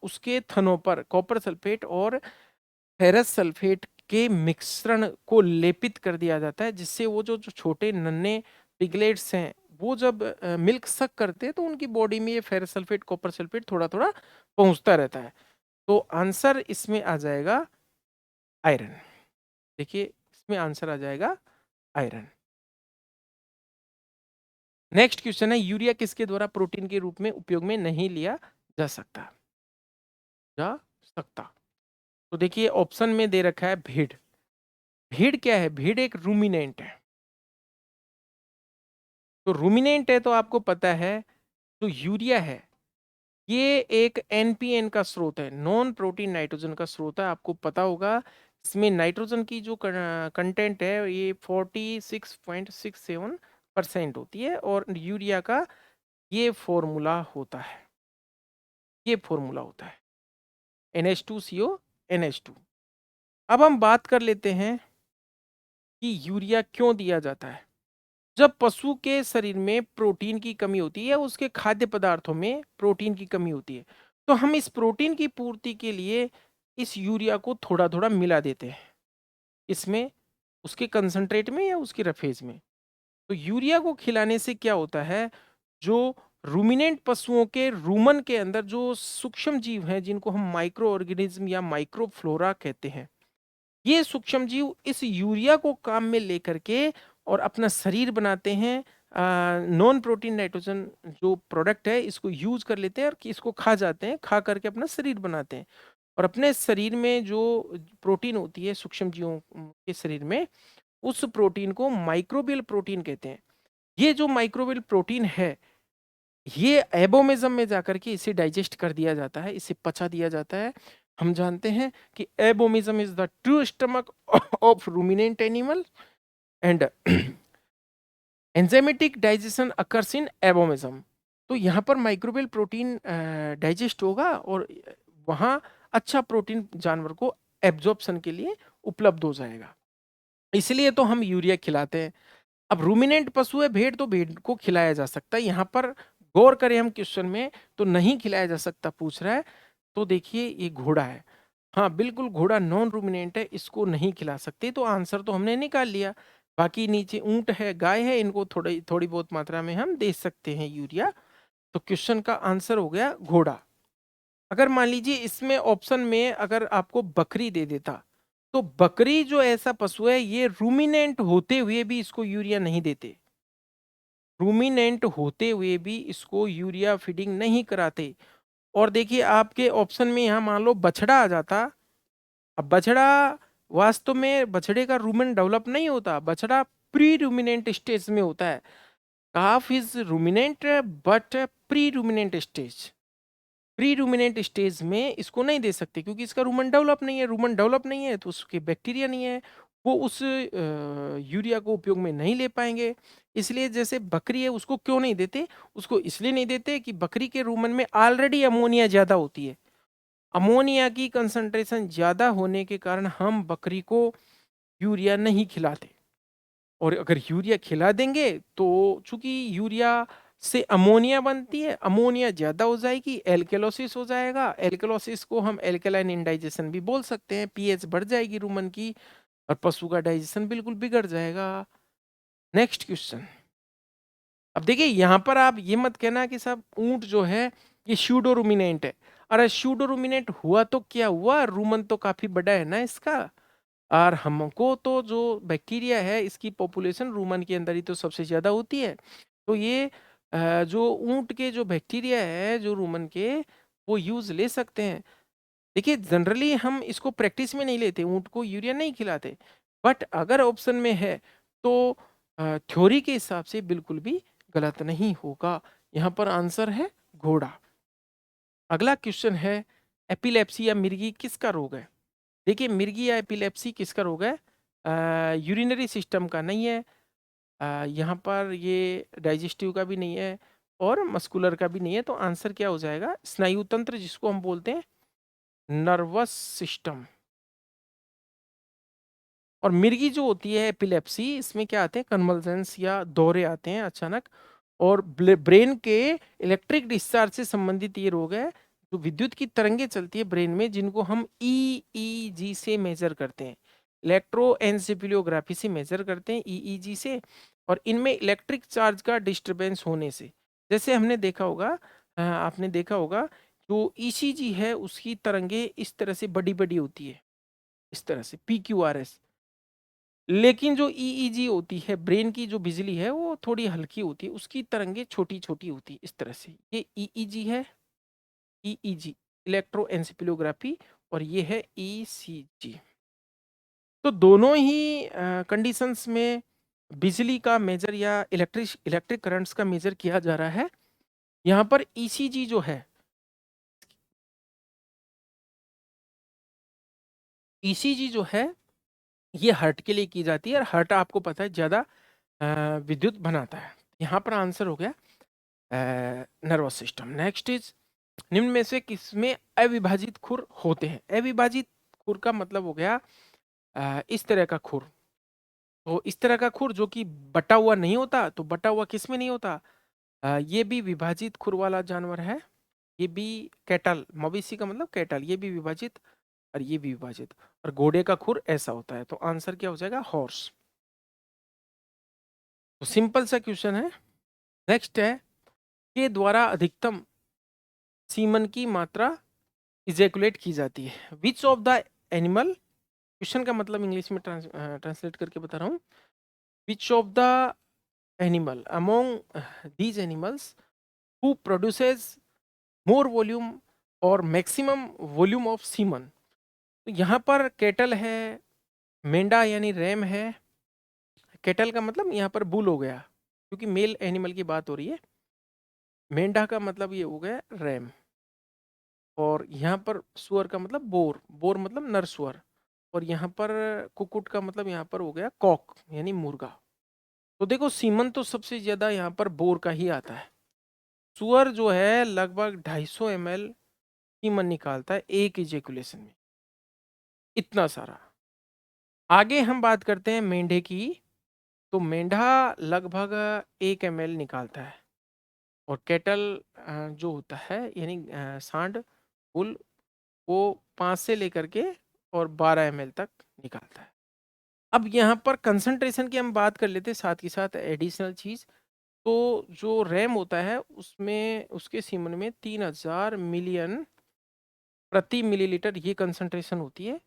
उसके थनों पर कॉपर सल्फेट और फेरस सल्फेट के मिश्रण को लेपित कर दिया जाता है, जिससे वो जो छोटे नन्हे पिगलेट्स हैं वो जब मिल्क सक करते हैं तो उनकी बॉडी में ये फेरस सल्फेट कॉपर सल्फेट थोड़ा थोड़ा पहुंचता रहता है। तो आंसर इसमें आ जाएगा आयरन। देखिए इसमें आंसर आ जाएगा आयरन। नेक्स्ट क्वेश्चन है यूरिया किसके द्वारा प्रोटीन के रूप में उपयोग में नहीं लिया जा सकता? तो देखिए ऑप्शन में दे रखा है भीड़। भीड़ क्या है? भीड़ एक रूमिनेंट है। तो रूमिनेंट है तो आपको पता है जो यूरिया है ये एक एनपीएन का स्रोत है, नॉन प्रोटीन नाइट्रोजन का स्रोत है। आपको पता होगा इसमें नाइट्रोजन की जो कंटेंट है ये 46.67% होती है, और यूरिया का ये फॉर्मूला होता है, ये फॉर्मूला होता है NH2CO NH2। अब हम बात कर लेते हैं कि यूरिया क्यों दिया जाता है। जब पशु के शरीर में प्रोटीन की कमी होती है, उसके खाद्य पदार्थों में प्रोटीन की कमी होती है, तो हम इस प्रोटीन की पूर्ति के लिए इस यूरिया को थोड़ा थोड़ा मिला देते हैं। इसमें, उसके कंसंट्रेट में या उसकी रफेज में। तो यूरिया को खिलाने से क्या होता है, जो रूमिनेंट पशुओं के रूमन के अंदर जो सूक्ष्म जीव हैं जिनको हम माइक्रो ऑर्गेनिज्म या माइक्रोफ्लोरा कहते हैं, ये सूक्ष्म जीव इस यूरिया को काम में लेकर के और अपना शरीर बनाते हैं। नॉन प्रोटीन नाइट्रोजन जो प्रोडक्ट है इसको यूज कर लेते हैं और इसको खा जाते हैं, खा करके अपना शरीर बनाते हैं। और अपने शरीर में जो प्रोटीन होती है सूक्ष्म जीवों के शरीर में, उस प्रोटीन को माइक्रोबियल प्रोटीन कहते हैं। ये जो माइक्रोबियल प्रोटीन है, ये एबोमिज्म में जाकर के इसे डाइजेस्ट कर दिया जाता है, इसे पचा दिया जाता है। हम जानते हैं कि abomasum is the true stomach of ruminant animal and enzymatic digestion occurs in abomasum. तो यहाँ पर माइक्रोबियल प्रोटीन डाइजेस्ट होगा और वहाँ अच्छा प्रोटीन जानवर को एब्जॉर्प्शन के लिए उपलब्ध हो जाएगा। इसलिए तो हम यूरिया खिलाते हैं। अब रूमिनेंट पशु है भेड़, तो भेड़ को खिलाया जा सकता है। यहाँ पर गौर करें हम क्वेश्चन में, तो नहीं खिलाया जा सकता पूछ रहा है। तो देखिए ये घोड़ा है, हाँ बिल्कुल घोड़ा नॉन रूमिनेंट है, इसको नहीं खिला सकते, तो आंसर तो हमने निकाल लिया। बाकी नीचे ऊंट है, गाय है, इनको थोड़ी थोड़ी बहुत मात्रा में हम दे सकते हैं यूरिया। तो क्वेश्चन का आंसर हो गया घोड़ा। अगर मान लीजिए इसमें ऑप्शन में अगर आपको बकरी दे देता, तो बकरी जो ऐसा पशु है ये रूमिनेंट होते हुए भी इसको यूरिया नहीं देते, रूमिनेंट होते हुए भी इसको यूरिया फीडिंग नहीं कराते। और देखिए आपके ऑप्शन में यहाँ मान लो बछड़ा आ जाता। अब बछड़ा वास्तव में बछड़े का रूमेन डेवलप नहीं होता, बछड़ा प्री रूमिनेंट स्टेज में होता है। Calf is ruminant but pre ruminant stage, pre ruminant stage में इसको नहीं दे सकते क्योंकि इसका रूमन डेवलप नहीं है, रूमन डेवलप नहीं है तो उसके बैक्टीरिया नहीं है, वो उस यूरिया को उपयोग में नहीं ले पाएंगे। इसलिए जैसे बकरी है उसको क्यों नहीं देते, उसको इसलिए नहीं देते कि बकरी के रूमन में ऑलरेडी अमोनिया ज़्यादा होती है। अमोनिया की कंसंट्रेशन ज़्यादा होने के कारण हम बकरी को यूरिया नहीं खिलाते। और अगर यूरिया खिला देंगे तो चूंकि यूरिया से अमोनिया बनती है, अमोनिया ज्यादा हो जाएगी, एल्केलोसिस हो जाएगा। एल्केलोसिस को हम एल्केलाइन इंडाइजेशन भी बोल सकते हैं, पीएच बढ़ जाएगी रूमन की और पशु का डाइजेशन बिल्कुल बिगड़ जाएगा। Next question. अब देखिए यहाँ पर आप ये मत कहना कि साहब ऊंट जो है ये स्यूडो रूमिनेंट है। अरे स्यूडो रूमिनेंट हुआ तो क्या हुआ, रूमन तो काफी बड़ा है ना इसका। और हमको तो जो बैक्टीरिया है इसकी पॉपुलेशन रूमन के अंदर ही तो सबसे ज़्यादा होती है। तो ये जो ऊंट के जो बैक्टीरिया है जो रूमन के, वो यूज़ ले सकते हैं। देखिए जनरली हम इसको प्रैक्टिस में नहीं लेते, ऊंट को यूरिया नहीं खिलाते, बट अगर ऑप्शन में है तो थ्योरी के हिसाब से बिल्कुल भी गलत नहीं होगा। यहाँ पर आंसर है घोड़ा। अगला क्वेश्चन है, एपिलेप्सी या मिर्गी किसका रोग है। देखिए मिर्गी या एपिलेप्सी किसका रोग है, यूरिनरी सिस्टम का नहीं है, यहाँ पर ये डाइजेस्टिव का भी नहीं है और मस्कुलर का भी नहीं है। तो आंसर क्या हो जाएगा, स्नायु तंत्र जिसको हम बोलते हैं नर्वस सिस्टम। और मिर्गी जो होती है एपिलेप्सी, इसमें क्या आते हैं कन्वल्जेंस या दौरे आते हैं अचानक। और ब्रेन के इलेक्ट्रिक डिस्चार्ज से संबंधित ये रोग है, जो विद्युत की तरंगे चलती है ब्रेन में जिनको हम ईईजी से मेजर करते हैं, इलेक्ट्रोएन्सेफेलोग्राफी से मेजर करते हैं ईईजी से। और इनमें इलेक्ट्रिक चार्ज का डिस्टरबेंस होने से, जैसे हमने देखा होगा, आपने देखा होगा जो ईसीजी है उसकी तरंगे इस तरह से बड़ी बड़ी होती है, इस तरह से PQRS। लेकिन जो ईईजी होती है ब्रेन की जो बिजली है वो थोड़ी हल्की होती है, उसकी तरंगे छोटी छोटी होती है इस तरह से। ये ईईजी है, ईईजी इलेक्ट्रोएन्सेफेलोग्राफी, और ये है ईसीजी। तो दोनों ही कंडीशंस में बिजली का मेजर या इलेक्ट्रिक इलेक्ट्रिक करंट्स का मेजर किया जा रहा है। यहाँ पर ईसीजी जो है, ईसीजी जो है ये हार्ट के लिए की जाती है और हार्ट आपको पता है ज़्यादा विद्युत बनाता है। यहाँ पर आंसर हो गया नर्वस सिस्टम। नेक्स्ट इज, निम्न में से किसमें अविभाजित खुर होते हैं। अविभाजित खुर का मतलब हो गया इस तरह का खुर। तो इस तरह का खुर जो कि बटा हुआ नहीं होता, तो बटा हुआ किस में नहीं होता, ये भी विभाजित खुर वाला जानवर है। ये भी कैटल, मवेशी का मतलब कैटल, ये भी विभाजित और ये भी विभाजित, और घोड़े का खुर ऐसा होता है, तो आंसर क्या हो जाएगा? हॉर्स। तो सिंपल सा क्वेश्चन है। नेक्स्ट है, के द्वारा अधिकतम सीमन की मात्रा इजैकुलेट की जाती है? Which of the animal, question का मतलब इंग्लिश में ट्रांसलेट करके बता रहा हूँ। Which of the animal among these animals who produces more volume और मैक्सिमम वॉल्यूम ऑफ सीमन? तो यहाँ पर कैटल है, मेंढा यानी रैम है। कैटल का मतलब यहाँ पर बुल हो गया, क्योंकि मेल एनिमल की बात हो रही है। मेंढा का मतलब ये हो गया रैम, और यहाँ पर सुअर का मतलब बोर, बोर मतलब नर सुअर, और यहाँ पर कुकुट का मतलब यहाँ पर हो गया कॉक यानी मुर्गा। तो देखो सीमन तो सबसे ज्यादा यहाँ पर बोर का ही आता है। सुअर जो है लगभग 250 ml सीमन निकालता है एक इजेकुलेशन में, इतना सारा। आगे हम बात करते हैं मेंढे की, तो मेंढा लगभग 1 ml निकालता है, और कैटल जो होता है यानी सांड बुल, वो 5 से लेकर के और 12 ml तक निकालता है। अब यहाँ पर कंसंट्रेशन की हम बात कर लेते हैं साथ ही साथ एडिशनल चीज। तो जो रैम होता है उसमें उसके सीमन में 3000 मिलियन प्रति मिलीलीटर ये कंसंट्रेशन होती है।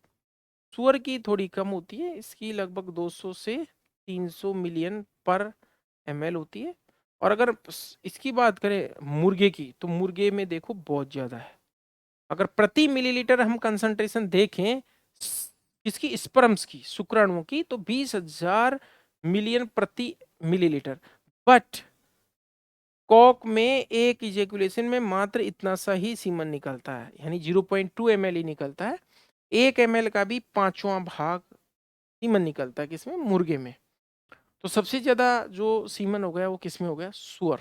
सुअर की थोड़ी कम होती है, इसकी लगभग 200 से 300 मिलियन पर ml होती है। और अगर इसकी बात करें मुर्गे की, तो मुर्गे में देखो बहुत ज्यादा है। अगर प्रति मिलीलीटर हम कंसंट्रेशन देखें इसकी स्पर्म्स की, शुक्राणुओं की, तो 20,000 मिलियन प्रति मिलीलीटर। बट कॉक में एक इजेकुलेशन में मात्र इतना सा ही सीमन निकलता है, यानी 0.2 ml ही निकलता है। 1 ml का भी 5वां भाग सीमन निकलता है किसमें? मुर्गे में। तो सबसे ज्यादा जो सीमन हो गया वो किसमें हो गया? सुअर,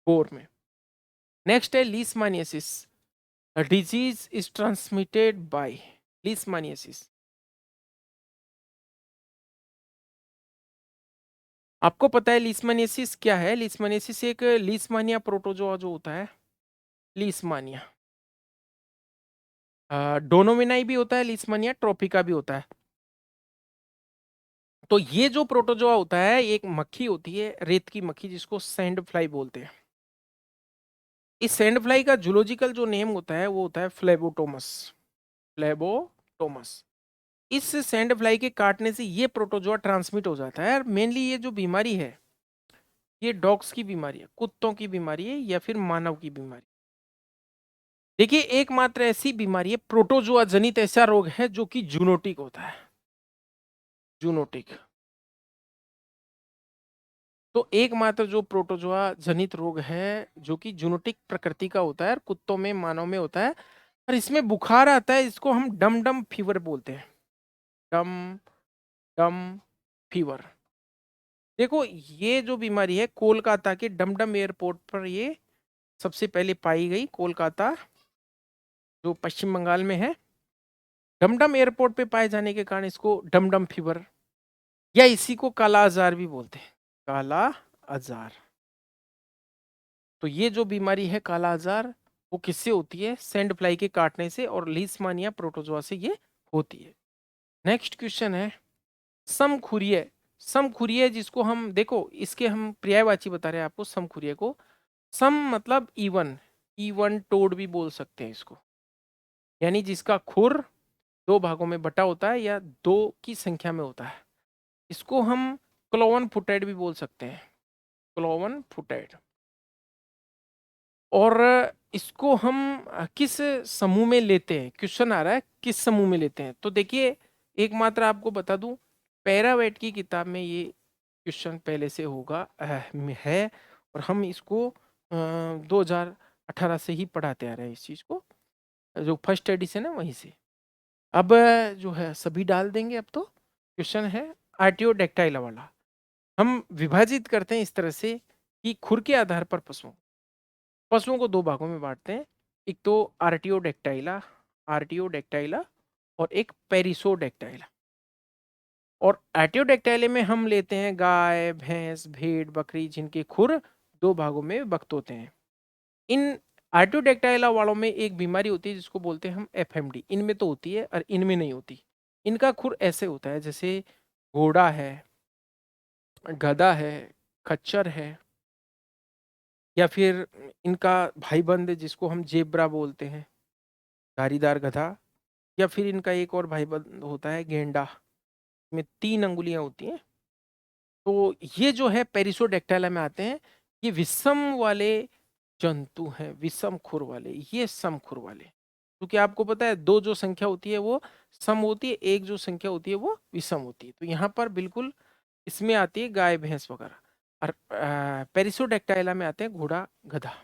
बोर में। नेक्स्ट है leishmaniasis. Disease is transmitted by leishmaniasis. आपको पता है लीशमानियासिस क्या है? लीशमानियासिस एक लीशमानिया प्रोटोजोआ जो होता है, लीशमानिया। डोनोविनाई भी होता है, लीशमानिया ट्रोपिका भी होता है। तो ये जो प्रोटोजोआ होता है, एक मक्खी होती है, रेत की मक्खी, जिसको सैंड फ्लाई बोलते हैं। इस सैंड फ्लाई का जूलॉजिकल जो नेम होता है वो होता है फ्लेबोटोमस। फ्लेबोटोमस। इस सैंड फ्लाई के काटने से ये प्रोटोजोआ ट्रांसमिट हो जाता है। और मेनली ये जो बीमारी है, ये डॉग्स की बीमारी है, कुत्तों की बीमारी है, या फिर मानव की बीमारी। देखिए एकमात्र ऐसी बीमारी है, प्रोटोजोआ जनित ऐसा रोग है जो कि जूनोटिक होता है। जूनोटिक। तो एकमात्र जो प्रोटोजोआ जनित रोग है जो कि जूनोटिक प्रकृति का होता है, और कुत्तों में मानव में होता है, और इसमें बुखार आता है, इसको हम डम डम फीवर बोलते हैं। डम डम फीवर। देखो ये जो बीमारी है कोलकाता के डमडम एयरपोर्ट पर ये सबसे पहले पाई गई, कोलकाता जो पश्चिम बंगाल में है। डमडम एयरपोर्ट पे पाए जाने के कारण इसको डमडम फीवर, या इसी को काला आजार भी बोलते हैं, काला आजार। तो ये जो बीमारी है काला आजार, वो किससे होती है? सैंड फ्लाई के काटने से, और लीशमानिया प्रोटोजोआ से ये होती है। नेक्स्ट क्वेश्चन है समखुरिये। समखुरिये जिसको हम देखो, इसके हम पर्यायवाची बता रहे हैं आपको समखुरिये को। सम मतलब इवन, इवन टोड भी बोल सकते हैं इसको, यानी जिसका खुर 2 भागों में बटा होता है या 2 की संख्या में होता है। इसको हम क्लोवन फुटेड भी बोल सकते हैं, क्लोवन फुटेड। और इसको हम किस समूह में लेते हैं? क्वेश्चन आ रहा है किस समूह में लेते हैं। तो देखिए एकमात्र आपको बता दूं, पैरावेट की किताब में ये क्वेश्चन पहले से होगा है, और हम इसको 2018 से ही पढ़ाते आ रहे हैं इस चीज को, जो फर्स्ट एडिशन है वहीं से। अब जो है सभी डाल देंगे। अब तो क्वेश्चन है आर्टियोडेक्टाइला वाला। हम विभाजित करते हैं इस तरह से कि खुर के आधार पर पशुओं को 2 भागों में बांटते हैं। एक तो आर्टियोडेक्टाइला, आर्टियोडेक्टाइला, और एक पेरिसोडेक्टाइला। और आर्टियोडेक्टाइले में हम लेते हैं गाय, भैंस, भेड़, बकरी, जिनके खुर 2 भागों में विभक्त होते हैं। इन आर्टियोडेक्टाइला वालों में एक बीमारी होती है जिसको बोलते हैं हम एफएमडी। इनमें तो होती है और इनमें नहीं होती। इनका खुर ऐसे होता है जैसे घोड़ा है, गधा है, खच्चर है, या फिर इनका भाईबंद जिसको हम जेब्रा बोलते हैं, धारीदार गधा, या फिर इनका एक और भाईबंद होता है गेंडा, में 3 अंगुलियां होती हैं। तो ये जो है पेरिसोडेक्टाइला में आते हैं। ये विषम वाले जंतु हैं, विषम खुर वाले, ये सम खुर वाले। क्योंकि आपको पता है दो जो संख्या होती है वो सम होती है, एक जो संख्या होती है वो विषम होती है। तो यहाँ पर बिल्कुल इसमें आती है गाय भैंस वगैरह। और पेरिसोडेक्टाइला में आते हैं घोड़ा गधा।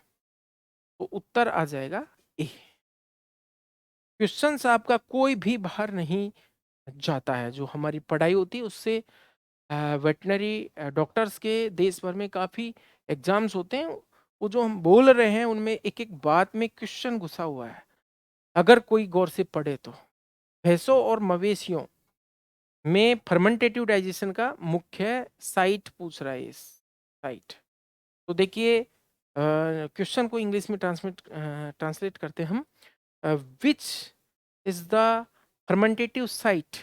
तो उत्तर आ जाएगा ए। क्वेश्चन आपका कोई भी बाहर नहीं जाता है। जो हमारी पढ़ाई होती है उससे वेटनरी डॉक्टर्स के देश भर में काफ़ी एग्जाम्स होते हैं। वो जो हम बोल रहे हैं उनमें एक एक बात में क्वेश्चन घुसा हुआ है, अगर कोई गौर से पढ़े तो। भैंसों और मवेशियों में फर्मेंटेटिव डाइजेशन का मुख्य साइट पूछ रहा है, इस साइट। तो देखिए क्वेश्चन को इंग्लिश में ट्रांसलेट करते हैं हम। Which is the fermentative site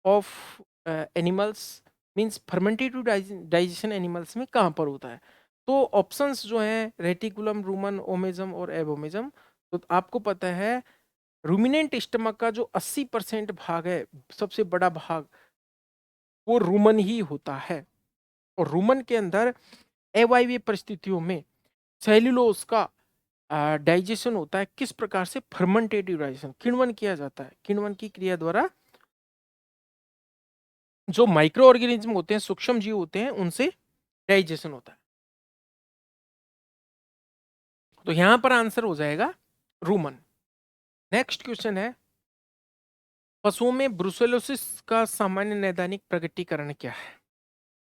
of animals, means fermentative digestion animals में कहाँ पर होता है। तो ऑप्शंस जो हैं रेटिकुलम, रूमन, ओमेजम और एबोमेजम। तो आपको पता है रूमिनेंट स्टमक का जो 80% भाग है, सबसे बड़ा भाग, वो रूमन ही होता है। और रूमन के अंदर अवायवीय परिस्थितियों में सेल्यूलोज का डाइजेशन होता है। किस प्रकार से? फर्मेंटेटिव डाइजेशन, किण्वन किया जाता है। किण्वन की क्रिया द्वारा जो माइक्रो ऑर्गेनिज्म होते हैं, सूक्ष्म जीव होते हैं, उनसे डाइजेशन होता है। तो यहां पर आंसर हो जाएगा रूमन। नेक्स्ट क्वेश्चन है, पशुओं में ब्रुसेलोसिस का सामान्य नैदानिक प्रकटीकरण क्या है?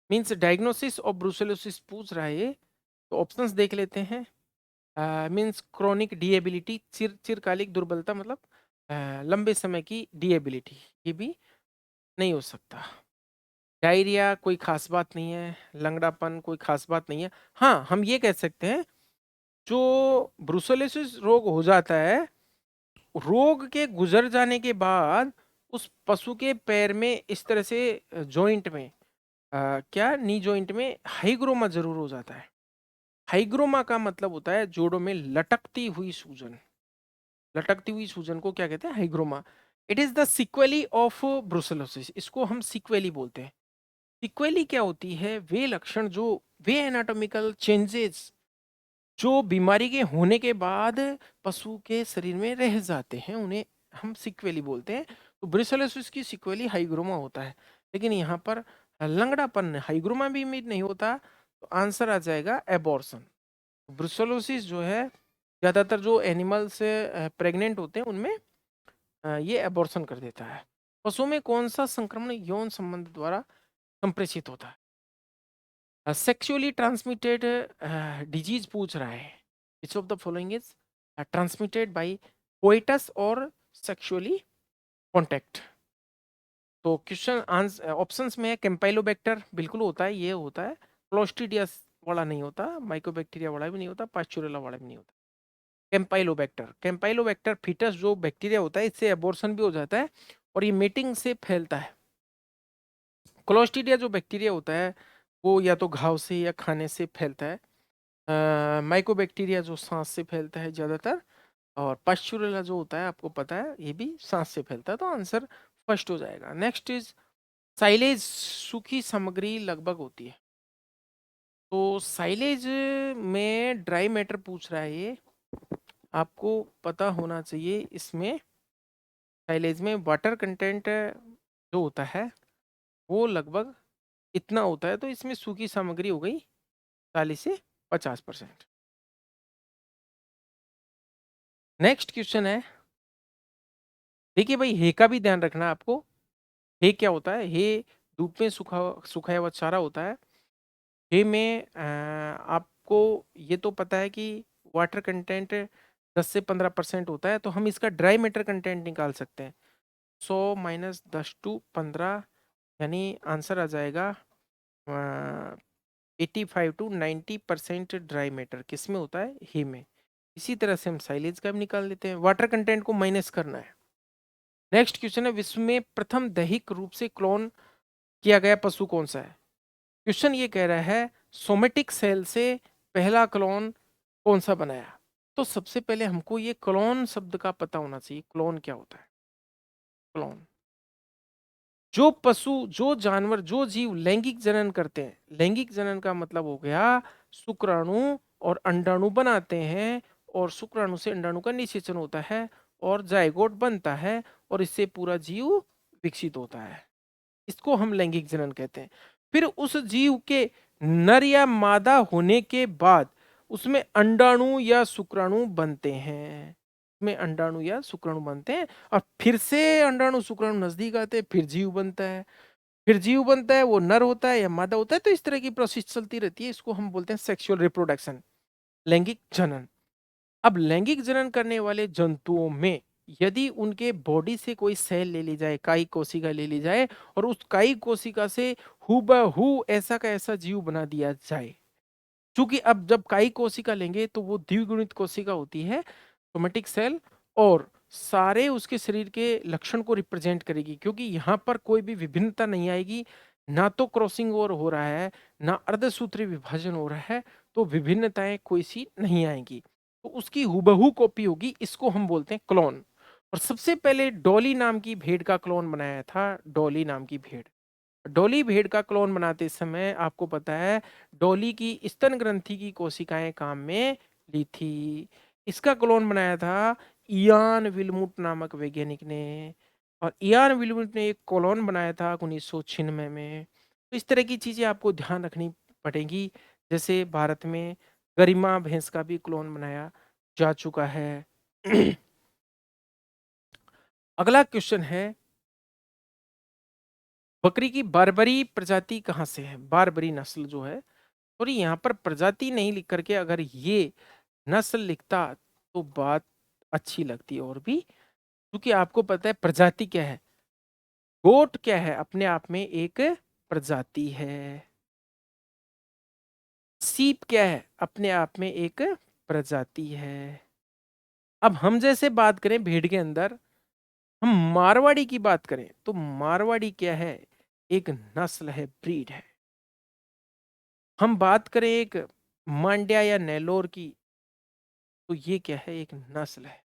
मींस डायग्नोसिस ऑफ ब्रुसेलोसिस पूछ रहा है। तो ऑप्शंस देख लेते हैं। मींस क्रोनिक डिएबिलिटी, चिरकालिक दुर्बलता, मतलब लंबे समय की डिएबिलिटी, ये भी नहीं हो सकता। डायरिया कोई खास बात नहीं है। लंगड़ापन कोई खास बात नहीं है। हाँ, हम ये कह सकते हैं जो ब्रुसेलोसिस रोग हो जाता है, रोग के गुजर जाने के बाद उस पशु के पैर में इस तरह से जॉइंट में क्या नी जॉइंट में हाइग्रोमा जरूर हो जाता है। हाइग्रोमा का मतलब होता है जोड़ों में लटकती हुई सूजन। लटकती हुई सूजन को क्या कहते हैं? Hygroma. It is the sequelae of brucellosis. इसको हम सिक्वेली बोलते हैं। सिक्वेली क्या होती है? वे लक्षण जो, वे एनाटॉमिकल चेंजेस जो बीमारी के होने के बाद पशु के शरीर में रह जाते हैं, उन्हें हम सिक्वेली बोलते हैं। तो ब्रुसेलोसिस की सिक्वेली हाइग्रोमा होता है। लेकिन यहाँ पर लंगड़ापन हाइग्रोमा भी नहीं होता। तो आंसर आ जाएगा एबॉर्शन। ब्रुसेलोसिस जो है ज़्यादातर जो एनिमल से प्रेग्नेंट होते हैं उनमें ये एबॉर्शन कर देता है। पशुओं में कौन सा संक्रमण यौन संबंध द्वारा संप्रेषित होता है? सेक्सुअली ट्रांसमिटेड डिजीज पूछ रहा है। Which of the following is transmitted bye coitus और सेक्सुअली कॉन्टैक्ट? तो क्वेश्चन आंसर ऑप्शंस में है कैंपाइलोबैक्टर बिल्कुल होता है, ये होता है। क्लोस्ट्रीडियस वाला नहीं होता, माइकोबैक्टीरिया वाला भी नहीं होता, पास्चुरेला वाला भी नहीं होता। कैंपाइलोबैक्टर, कैंपाइलोबैक्टर फीटस जो बैक्टीरिया होता है, इससे एबॉर्शन भी हो जाता है और ये मीटिंग से फैलता है। क्लोस्ट्रीडिया जो बैक्टीरिया होता है वो या तो घाव से या खाने से फैलता है। माइकोबैक्टीरिया जो सांस से फैलता है ज़्यादातर। और पास्चुरेला जो होता है आपको पता है ये भी सांस से फैलता है। तो आंसर फर्स्ट हो जाएगा। नेक्स्ट इज साइलेज सूखी सामग्री लगभग होती है। तो साइलेज में ड्राई मैटर पूछ रहा है ये, आपको पता होना चाहिए। इसमें साइलेज में वाटर कंटेंट जो होता है वो लगभग इतना होता है। तो इसमें सूखी सामग्री हो गई 40 से 50%। नेक्स्ट क्वेश्चन है, देखिए भाई हे का भी ध्यान रखना आपको। हे क्या होता है? हे धूप में सुखाया हुआ चारा होता है। हे में आपको ये तो पता है कि वाटर कंटेंट 10 से 15% होता है। तो हम इसका ड्राई मैटर कंटेंट निकाल सकते हैं। 100 माइनस 10 to 15, यानी आंसर आ जाएगा 85 to 90% ड्राई मैटर किस में होता है? हे में। इसी तरह से हम साइलेज का भी निकाल देते हैं। वाटर कंटेंट को माइनस करना है। नेक्स्ट क्वेश्चन है, विश्व में प्रथम दैहिक रूप से क्लोन किया गया पशु कौन सा है? क्वेश्चन ये कह रहा है सोमेटिक सेल से पहला क्लोन कौन सा बनाया? तो सबसे पहले हमको ये क्लोन शब्द का पता होना चाहिए। क्लोन क्या होता है? क्लोन, जो पशु, जो जानवर, जो जीव लैंगिक जनन करते हैं, लैंगिक जनन का मतलब हो गया शुक्राणु और अंडाणु बनाते हैं, और शुक्राणु से अंडाणु का निषेचन होता है और जायगोट बनता है, और इससे पूरा जीव विकसित होता है। इसको हम लैंगिक जनन कहते हैं। फिर उस जीव के नर या मादा होने के बाद उसमें अंडाणु या शुक्राणु बनते हैं, में अंडाणु या शुक्राणु बनते हैं, और फिर से अंडाणु शुक्राणु नजदीक आते हैं, फिर जीव बनता है। फिर जीव बनता है, वो नर होता है या मादा होता है, तो इस तरह की प्रोसेस चलती रहती है। इसको हम बोलते हैं सेक्सुअल रिप्रोडक्शन, लैंगिक जनन। अब लैंगिक जनन करने वाले जंतुओं में यदि उनके बॉडी से कोई सेल ले ली जाए, काई कोशिका ले ली जाए, और उस काई कोशिका से हूबहू ऐसा का ऐसा जीव बना दिया जाए, क्योंकि अब जब काई कोशिका लेंगे तो वो द्विगुणित कोशिका होती है, सोमेटिक सेल, और सारे उसके शरीर के लक्षण को रिप्रेजेंट करेगी, क्योंकि यहाँ पर कोई भी विभिन्नता नहीं आएगी, ना तो क्रॉसिंग ओवर हो रहा है, ना अर्धसूत्री विभाजन हो रहा है, तो विभिन्नताएं कोई सी नहीं आएंगी, तो उसकी हुबहू कॉपी होगी। इसको हम बोलते हैं क्लोन। और सबसे पहले डॉली नाम की भेड़ का क्लोन बनाया था, डॉली नाम की भेड़। डॉली भेड़ का क्लोन बनाते समय आपको पता है डॉली की स्तन ग्रंथि की कोशिकाएं काम में ली थी। इसका क्लोन बनाया था इयान विल्मुट नामक वैज्ञानिक ने, और इयान विल्मुट ने एक क्लोन बनाया था 1996 में। तो इस तरह की चीजें आपको ध्यान रखनी पड़ेगी। जैसे भारत में गरिमा भैंस का भी क्लोन बनाया जा चुका है। अगला क्वेश्चन है, बकरी की बारबरी प्रजाति कहाँ से है? बारबरी नस्ल जो है, और यहाँ पर प्रजाति नहीं लिख करके अगर ये नस्ल लिखता तो बात अच्छी लगती और भी, क्योंकि आपको पता है प्रजाति क्या है। गोट क्या है? अपने आप में एक प्रजाति है। सीप क्या है? अपने आप में एक प्रजाति है। अब हम जैसे बात करें भेड़ के अंदर, हम मारवाड़ी की बात करें तो मारवाड़ी क्या है? एक नस्ल है, ब्रीड है। हम बात करें एक मांड्या या नेलोर की, तो ये क्या है? एक नस्ल है।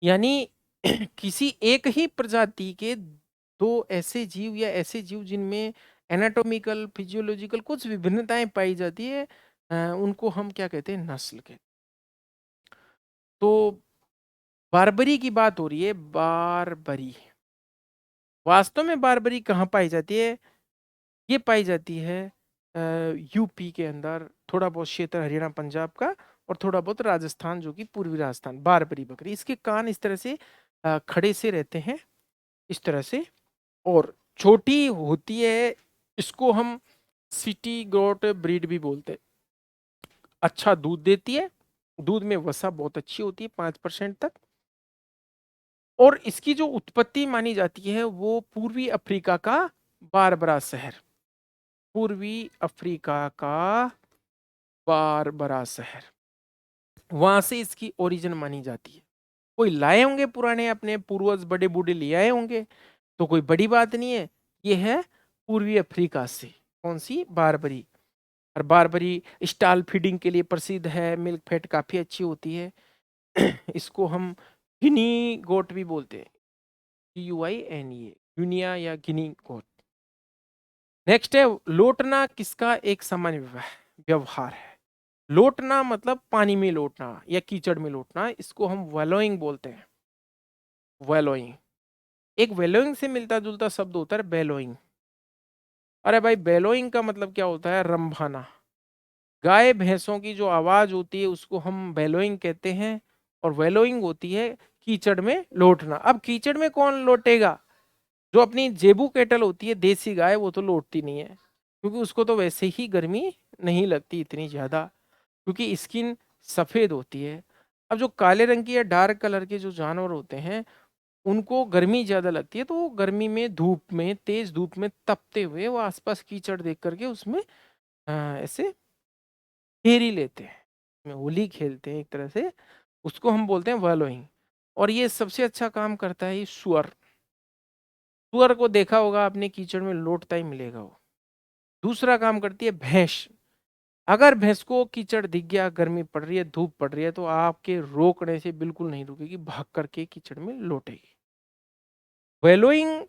यानी किसी एक ही प्रजाति के दो ऐसे जीव या ऐसे जीव जिनमें एनाटॉमिकल फिजियोलॉजिकल कुछ विभिन्नताएं पाई जाती है, उनको हम क्या कहते हैं? नस्ल के। तो बारबरी की बात हो रही है, बारबरी। वास्तव में बारबरी कहाँ पाई जाती है? ये पाई जाती है यूपी के अंदर, थोड़ा बहुत क्षेत्र हरियाणा पंजाब का, और थोड़ा बहुत राजस्थान, जो कि पूर्वी राजस्थान। बारबरी बकरी, इसके कान इस तरह से खड़े से रहते हैं, इस तरह से, और छोटी होती है। इसको हम सिटी गोट ब्रीड भी बोलते हैं। अच्छा दूध देती है, दूध में वसा बहुत अच्छी होती है, 5% तक। और इसकी जो उत्पत्ति मानी जाती है वो पूर्वी अफ्रीका का बारबरा शहर, पूर्वी अफ्रीका का बारबरा शहर, वहां से इसकी ओरिजिन मानी जाती है। कोई लाए होंगे पुराने अपने पूर्वज, बड़े बूढ़े ले आए होंगे, तो कोई बड़ी बात नहीं है। ये है पूर्वी अफ्रीका से। कौन सी? बारबरी। और बारबरी स्टाल फीडिंग के लिए प्रसिद्ध है, मिल्क फैट काफी अच्छी होती है। इसको हम गिनी गोट भी बोलते हैं, GUINE, गिनिया या गिनी गोट। नेक्स्ट है, लोटना किसका एक सामान्य व्यवहार है? लोटना मतलब पानी में लोटना या कीचड़ में लोटना, इसको हम वेलोइंग बोलते हैं। वेलोइंग, एक वेलोइंग से मिलता जुलता शब्द होता है बेलोइंग। अरे भाई, बेलोइंग का मतलब क्या होता है? रंभाना। गाय भैंसों की जो आवाज होती है उसको हम बेलोइंग कहते हैं, और वेलोइंग होती है कीचड़ में लोटना। अब कीचड़ में कौन लोटेगा? जो अपनी जेबू कैटल होती है, देसी गाय, वो तो लोटती नहीं है, क्योंकि उसको तो वैसे ही गर्मी नहीं लगती इतनी ज्यादा, क्योंकि स्किन सफेद होती है। अब जो काले रंग की या डार्क कलर के जो जानवर होते हैं, उनको गर्मी ज्यादा लगती है, तो वो गर्मी में, धूप में, तेज धूप में तपते हुए वो आसपास कीचड़ देख करके उसमें ऐसे फेरी लेते हैं। में होली खेलते हैं एक तरह से, उसको हम बोलते हैं वैलोइंग। और ये सबसे अच्छा काम करता है ये सुअर। सुअर को देखा होगा आपने, कीचड़ में लोटता ही मिलेगा वो। दूसरा काम करती है भैंस। अगर भैंस को कीचड़ दिख गया, गर्मी पड़ रही है, धूप पड़ रही है, तो आपके रोकने से बिल्कुल नहीं रुकेगी, भाग करके कीचड़ में लौटेगी। वेलोइंग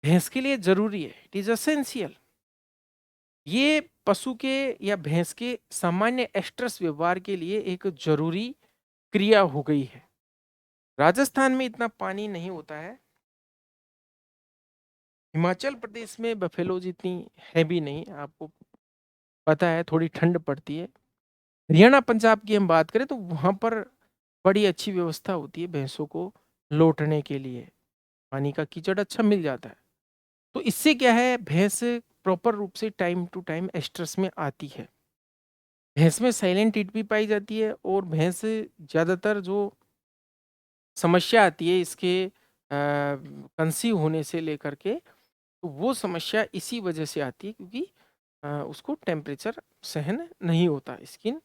भैंस के लिए जरूरी है, इट इज असेंशियल। ये पशु के या भैंस के सामान्य एस्ट्रस व्यवहार के लिए एक जरूरी क्रिया हो गई है। राजस्थान में इतना पानी नहीं होता है, हिमाचल प्रदेश में बफेलो जितनी है भी नहीं, आपको पता है थोड़ी ठंड पड़ती है। हरियाणा पंजाब की हम बात करें तो वहां पर बड़ी अच्छी व्यवस्था होती है भैंसों को लौटने के लिए, पानी का कीचड़ अच्छा मिल जाता है। तो इससे क्या है, भैंस प्रॉपर रूप से टाइम टू टाइम एस्ट्रस में आती है। भैंस में साइलेंट हीट भी पाई जाती है, और भैंस ज़्यादातर जो समस्या आती है इसके कंसीव होने से लेकर के, तो वो समस्या इसी वजह से आती है क्योंकि उसको टेम्परेचर सहन नहीं होता स्किन।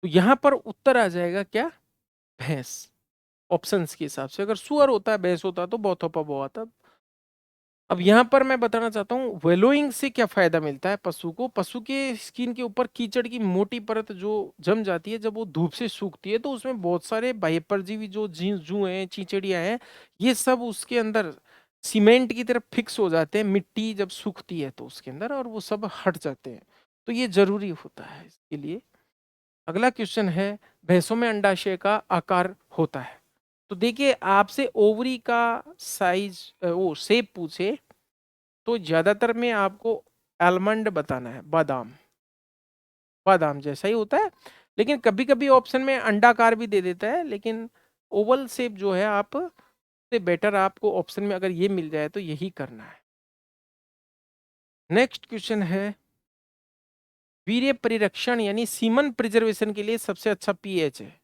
तो यहाँ पर उत्तर आ जाएगा क्या, भैंस। ऑप्शंस के हिसाब से अगर सुअर होता है, भैंस होता तो बहुत वो आता। अब यहाँ पर मैं बताना चाहता हूँ वेलोइंग से क्या फायदा मिलता है पशु को। पशु के स्किन के ऊपर कीचड़ की मोटी परत जो जम जाती है, जब वो धूप से सूखती है तो उसमें बहुत सारे बाह्य परजीवी जो जू हैं, चींचड़ियां हैं, ये सब उसके अंदर सीमेंट की तरफ फिक्स हो जाते हैं। मिट्टी जब सूखती है तो उसके अंदर, और वो सब हट जाते हैं। तो ये जरूरी होता है इसके लिए। अगला क्वेश्चन है, भैंसों में अंडाशय का आकार होता है। तो देखिए, आपसे ओवरी का साइज वो शेप पूछे तो ज्यादातर में आपको आलमंड बताना है, बादाम। बादाम जैसा ही होता है, लेकिन कभी कभी ऑप्शन में अंडाकार भी दे देता है, लेकिन ओवल शेप जो है, आप से बेटर आपको ऑप्शन में अगर ये मिल जाए तो यही करना है। नेक्स्ट क्वेश्चन है, वीर्य परिरक्षण यानी सीमन प्रिजर्वेशन के लिए सबसे अच्छा पीएच है।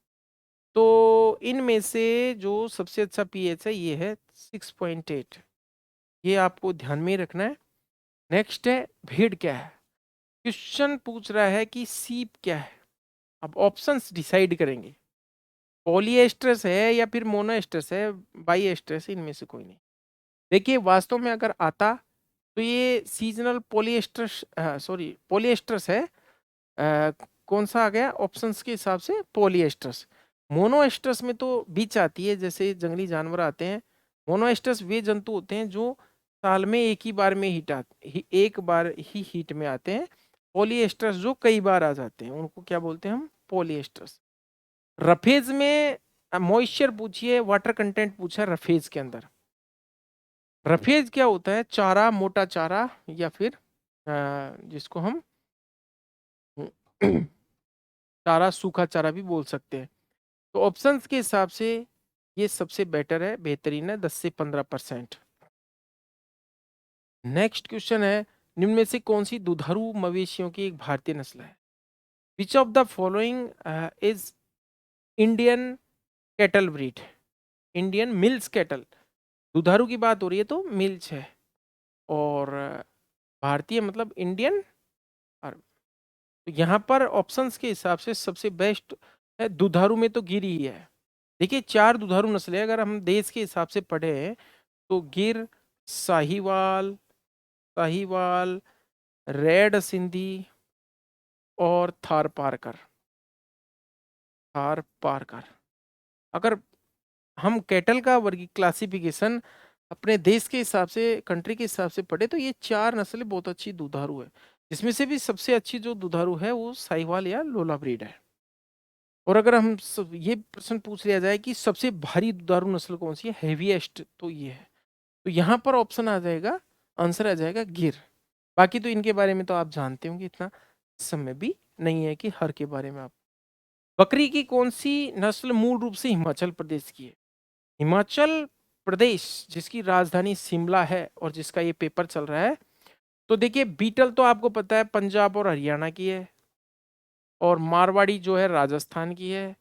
तो इनमें से जो सबसे अच्छा पीएच है ये है 6.8। ये आपको ध्यान में ही रखना है। नेक्स्ट है, भीड़ क्या है। क्वेश्चन पूछ रहा है कि सीप क्या है। अब ऑप्शंस डिसाइड करेंगे, पॉलीएस्ट्रस है या फिर मोनोएस्ट्रस है, बाईएस्ट्रस, इनमें से कोई नहीं। देखिए, वास्तव में अगर आता तो ये सीजनल पॉलीएस्ट्रस, सॉरी पॉलीएस्ट्रस है। कौन सा आ गया ऑप्शंस के हिसाब से, पॉलीएस्ट्रस। मोनोएस्ट्रस में तो बीच आती है, जैसे जंगली जानवर आते हैं। मोनोएस्ट्रस वे जंतु होते हैं जो साल में एक ही बार में एक बार ही हीट में आते हैं। पॉलीएस्ट्रस जो कई बार आ जाते हैं उनको क्या बोलते हैं हम, पॉलीएस्ट्रस। रफेज में मॉइस्चर पूछिए, वाटर कंटेंट पूछा है रफेज के अंदर। रफेज क्या होता है, चारा, मोटा चारा, या फिर जिसको हम चारा, सूखा चारा भी बोल सकते हैं। तो ऑप्शंस के हिसाब से ये सबसे बेटर है, बेहतरीन है, 10 से 15%। नेक्स्ट क्वेश्चन है, निम्न में से कौन सी दुधारू मवेशियों की एक भारतीय नस्ल है। Which of the following is Indian cattle breed. Indian mills cattle, दुधारू की बात हो रही है तो मिल्च है, और भारतीय मतलब इंडियन। और तो यहाँ पर ऑप्शंस के हिसाब से सबसे बेस्ट है, दुधारू में तो गिर ही है। देखिए, 4 दुधारू नस्लें अगर हम देश के हिसाब से पढ़े तो गिर, साहिवाल, साहिवाल, रेड सिंधी और थार पारकर। थार पारकर। अगर हम कैटल का वर्गी क्लासिफिकेशन अपने देश के हिसाब से, कंट्री के हिसाब से पढ़े तो ये 4 नस्लें बहुत अच्छी दुधारू है। जिसमें से भी सबसे अच्छी जो दुधारू है वो साहिवाल या लोला ब्रीड है। और अगर हम ये प्रश्न पूछ लिया जाए कि सबसे भारी दुधारू नस्ल कौन सी है, हेवीएस्ट, तो ये है। तो यहाँ पर ऑप्शन आ जाएगा, आंसर आ जाएगा गिर। बाकी तो इनके बारे में तो आप जानते होंगे, इतना समय भी नहीं है कि हर के बारे में आप। बकरी की कौन सी नस्ल मूल रूप से हिमाचल प्रदेश की है। हिमाचल प्रदेश जिसकी राजधानी शिमला है और जिसका ये पेपर चल रहा है। तो देखिए, बीटल तो आपको पता है पंजाब और हरियाणा की है, और मारवाड़ी जो है राजस्थान की है।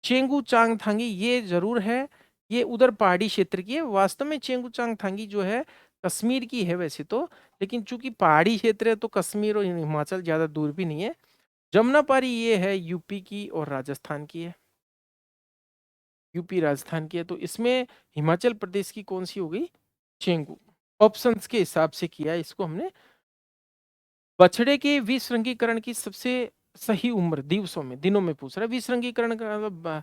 चेंगू चांगथांगी ये जरूर है, ये उधर पहाड़ी क्षेत्र की है। वास्तव में चेंगू चांगथांगी जो है कश्मीर की है वैसे तो, लेकिन चूंकि पहाड़ी क्षेत्र है तो कश्मीर और हिमाचल ज़्यादा दूर भी नहीं है। जमुनापारी ये है यूपी की और राजस्थान की है, यूपी राजस्थान की है। तो इसमें हिमाचल प्रदेश की कौन सी हो गई, चेंगू। ऑप्शंस के हिसाब से किया है इसको हमने। बछड़े के विसंगीकरण की सबसे सही उम्र दिवसों में, दिनों में पूछ रहा है। विसंगीकरण का मतलब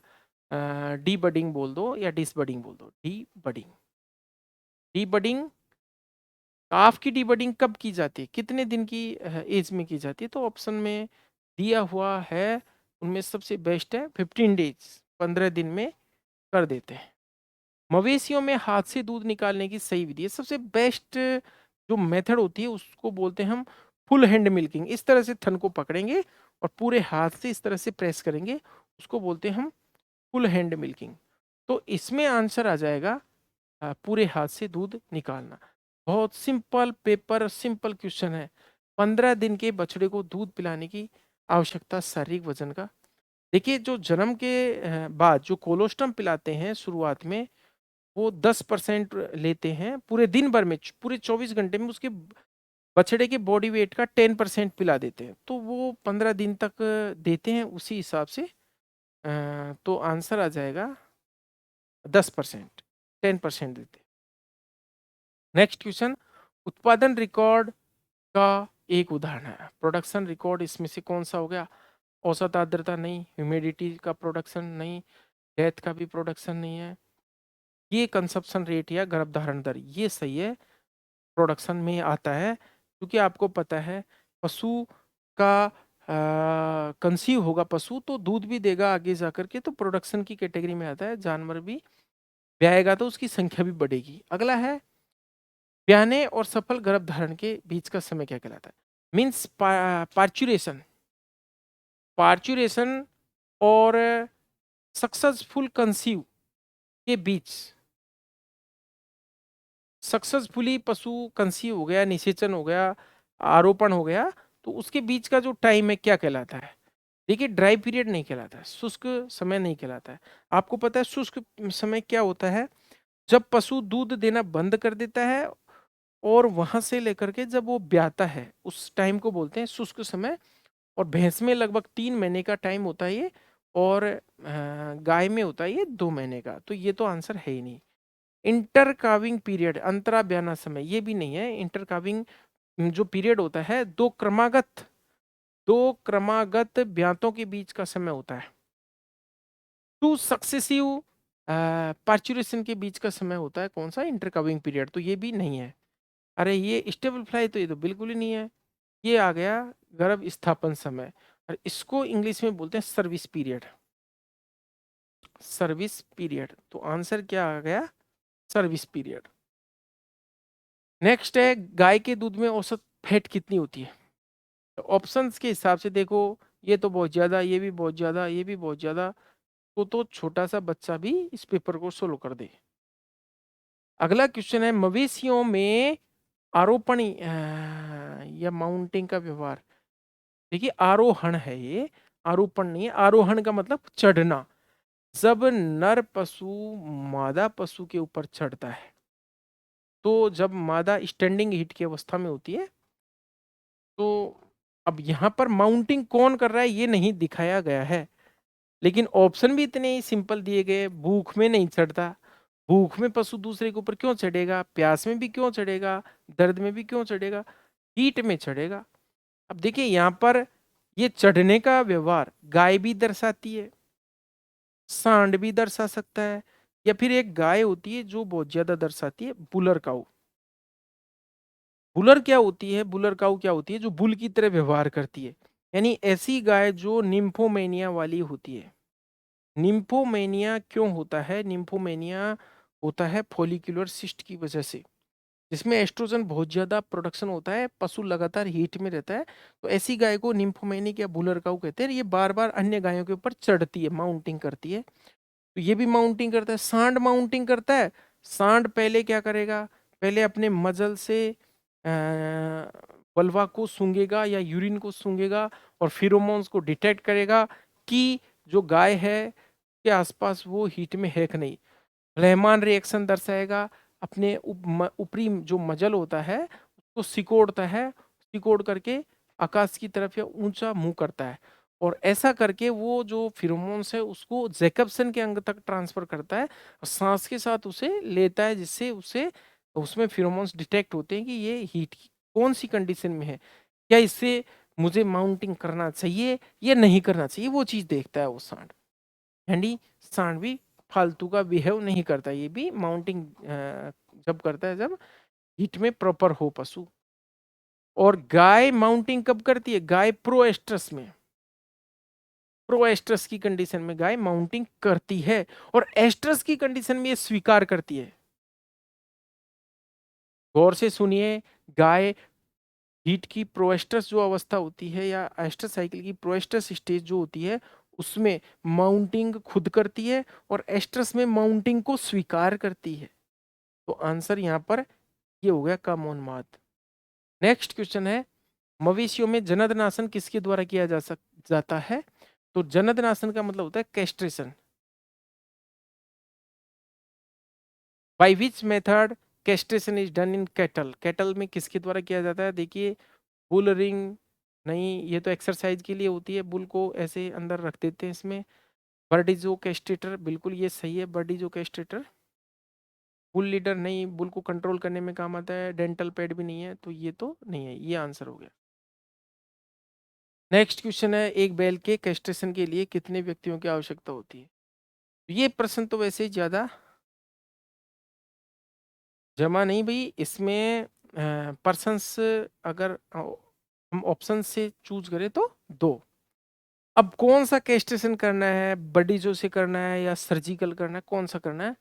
डी बडिंग बोल दो या डिस बडिंग बोल दो। डी बडिंग, डी बडिंग, काफ की डी बडिंग कब की जाती है, कितने दिन की एज में की जाती है? तो ऑप्शन में दिया हुआ है उनमें सबसे बेस्ट है 15 डेज, 15 दिन में कर देते हैं। मवेशियों में हाथ से दूध निकालने की सही विधि है, सबसे बेस्ट जो मेथड होती है उसको बोलते हैं हम फुल हैंड मिल्किंग। इस तरह से थन को पकड़ेंगे और पूरे हाथ से इस तरह से प्रेस करेंगे, उसको बोलते हैं हम फुल हैंड मिल्किंग। तो इसमें आंसर आ जाएगा पूरे हाथ से दूध निकालना। बहुत सिंपल पेपर, सिंपल क्वेश्चन है। 15 दिन के बछड़े को दूध पिलाने की आवश्यकता शारीरिक वजन का। देखिए जो जन्म के बाद जो कोलोस्टम पिलाते हैं शुरुआत में, वो 10% लेते हैं पूरे दिन भर में, पूरे 24 घंटे में उसके बछड़े के बॉडी वेट का 10% पिला देते हैं। तो वो 15 दिन तक देते हैं उसी हिसाब से। तो आंसर आ जाएगा 10%, 10% देते हैं। नेक्स्ट क्वेश्चन, उत्पादन रिकॉर्ड का एक उदाहरण है। प्रोडक्शन रिकॉर्ड इसमें से कौन सा हो गया? औसत आर्द्रता नहीं, ह्यूमिडिटी का प्रोडक्शन नहीं, डेथ का भी प्रोडक्शन नहीं है। ये कंजप्शन रेट या गर्भधारण दर, ये सही है, प्रोडक्शन में आता है। क्योंकि आपको पता है पशु का कंसीव होगा पशु तो दूध भी देगा आगे जा करके, तो प्रोडक्शन की कैटेगरी में आता है। जानवर भी ब्याएगा तो उसकी संख्या भी बढ़ेगी। अगला है ब्याने और सफल गर्भधारण के बीच का समय क्या कहलाता है? मीन्स पार्चुरेशन, पार्चुरेशन और सक्सेसफुल कंसीव के बीच, सक्सेसफुली पशु कंसीव हो गया, निषेचन हो गया, आरोपण हो गया, तो उसके बीच का जो टाइम है क्या कहलाता है? देखिए ड्राई पीरियड नहीं कहलाता है, शुष्क समय नहीं कहलाता है। आपको पता है शुष्क समय क्या होता है? जब पशु दूध देना बंद कर देता है और वहां से लेकर के जब वो ब्याता है उस टाइम को बोलते हैं शुष्क समय। और भैंस में लगभग 3 महीने का टाइम होता है ये, और गाय में होता है ये 2 महीने का। तो ये तो आंसर है ही नहीं। इंटर काविंग पीरियड, अंतरा ब्याना समय, ये भी नहीं है। इंटर काविंग जो पीरियड होता है दो क्रमागत ब्यातों के बीच का समय होता है। टू सक्सेसिव पार्चुरेशन के बीच का समय होता है कौन सा? Inter calving period. तो ये भी नहीं है। अरे ये स्टेबल फ्लाई, तो ये तो बिल्कुल ही नहीं है। ये आ गया गर्भ स्थापन समय, और इसको इंग्लिश में बोलते हैं सर्विस पीरियड। सर्विस पीरियड, तो आंसर क्या आ गया? Service period. नेक्स्ट है गाय के दूध में औसत फैट कितनी होती है? तो ऑप्शंस के हिसाब से देखो, ये तो बहुत ज्यादा, ये भी बहुत ज्यादा, ये भी बहुत ज्यादा। तो छोटा सा बच्चा भी इस पेपर को सोल्व कर दे। अगला क्वेश्चन है मवेशियों में आरोपण या माउंटिंग का व्यवहार। देखिए आरोहण है ये, आरोपण नहीं है। आरोहण का मतलब चढ़ना। जब नर पशु मादा पशु के ऊपर चढ़ता है, तो जब मादा स्टैंडिंग हीट की अवस्था में होती है, तो अब यहाँ पर माउंटिंग कौन कर रहा है ये नहीं दिखाया गया है। लेकिन ऑप्शन भी इतने ही सिंपल दिए गए। भूख में नहीं चढ़ता। भूख में पशु दूसरे के ऊपर क्यों चढ़ेगा? प्यास में भी क्यों चढ़ेगा? दर्द में भी क्यों चढ़ेगा? हीट में चढ़ेगा। अब देखिए यहाँ पर ये चढ़ने का व्यवहार गाय भी दर्शाती है, सांड भी दर्शा सकता है, या फिर एक गाय होती है जो बहुत ज्यादा दर्शाती है, बुलर काऊ। बुलर क्या होती है, बुलर काऊ क्या होती है? जो बुल की तरह व्यवहार करती है। यानी ऐसी गाय जो निम्फोमेनिया वाली होती है। निम्फोमेनिया क्यों होता है? निम्फोमेनिया होता है फॉलिकुलर सिस्ट की वजह से, जिसमें एस्ट्रोजन बहुत ज्यादा प्रोडक्शन होता है, पशु लगातार हीट में रहता है। तो ऐसी गाय को निम्फोमेनिक या बुलर काऊ कहते हैं। ये बार बार अन्य गायों के ऊपर चढ़ती है, माउंटिंग करती है। तो ये भी माउंटिंग करता है। सांड माउंटिंग करता है। सांड पहले क्या करेगा? पहले अपने मजल से वल्वा को सूंघेगा या यूरिन को सूंघेगा, और फिरोमोन्स को डिटेक्ट करेगा कि जो गाय है के आसपास वो हीट में है कि नहीं। रहमान रिएक्शन दर्शाएगा। अपने ऊपरी जो मजल होता है उसको सिकोड़ता है, सिकोड़ करके आकाश की तरफ या ऊंचा मुंह करता है। और ऐसा करके वो जो फिरोमोन्स है उसको जैकबसन के अंग तक ट्रांसफर करता है और सांस के साथ उसे लेता है, जिससे उसे उसमें फिरोमोन्स डिटेक्ट होते हैं कि ये हीट की कौन सी कंडीशन में है, क्या इससे मुझे माउंटिंग करना चाहिए या नहीं करना चाहिए, वो चीज देखता है वो सांड। हैंडी सांड भी फालतू का बिहेव नहीं करता, ये भी माउंटिंग जब करता है जब हीट में प्रॉपर हो पशु। और गाय माउंटिंग कब करती है? गाय प्रोएस्ट्रस में, प्रोएस्ट्रस की कंडीशन में गाय माउंटिंग करती है और एस्ट्रस की कंडीशन में ये स्वीकार करती है। गौर से सुनिए, गाय हीट की प्रोएस्ट्रस जो अवस्था होती है या एस्ट्रस साइकिल की प्रोएस्ट्रस स्टेज जो होती है उसमें माउंटिंग खुद करती है और एस्ट्रस में माउंटिंग को स्वीकार करती है। तो आंसर यहाँ पर ये हो गया कमोन्माद। नेक्स्ट क्वेश्चन है, मवेशियों में जनननाशन किसके द्वारा किया जाता है? तो जनननाशन का मतलब होता है castration. By which method castration is done in cattle? Cattle में किसके द्वारा किया जाता है? देखिए, बुल रिंग नहीं, ये तो एक्सरसाइज के लिए होती है, बुल को ऐसे अंदर रख देते हैं इसमें। बर्डिजो कैस्ट्रेटर, बिल्कुल ये सही है, बर्डिजो कैस्ट्रेटर। बुल लीडर नहीं, बुल को कंट्रोल करने में काम आता है। डेंटल पैड भी नहीं है, तो ये तो नहीं है, ये आंसर हो गया। नेक्स्ट क्वेश्चन है, एक बैल के कैस्ट्रेशन के लिए कितने व्यक्तियों की आवश्यकता होती है? ये प्रश्न तो वैसे ही ज्यादा जमा नहीं भाई, इसमें पर्सन्स अगर हम ऑप्शन से चूज करें तो दो। अब कौन सा कैस्ट्रेशन करना है, बडीजो से करना है या सर्जिकल करना है, कौन सा करना है?